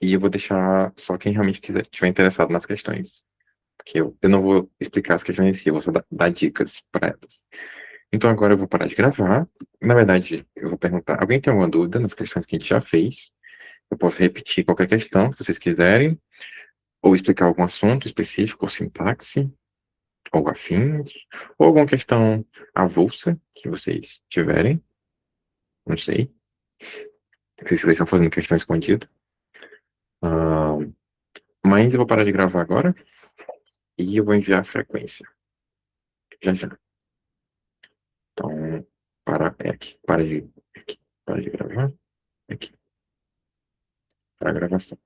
[SPEAKER 1] E eu vou deixar só quem realmente tiver interessado nas questões. Porque eu não vou explicar as questões em si, eu vou só dar dicas para elas. Então agora eu vou parar de gravar. Na verdade, eu vou perguntar: alguém tem alguma dúvida nas questões que a gente já fez? Eu posso repetir qualquer questão que vocês quiserem, ou explicar algum assunto específico, ou sintaxe, ou afins, ou alguma questão avulsa que vocês tiverem. Não sei. Não sei se vocês estão fazendo questão escondida. Ah, mas eu vou parar de gravar agora e eu vou enviar a frequência. Já já. Então, aqui. Para de gravar. Aqui. Para a gravação.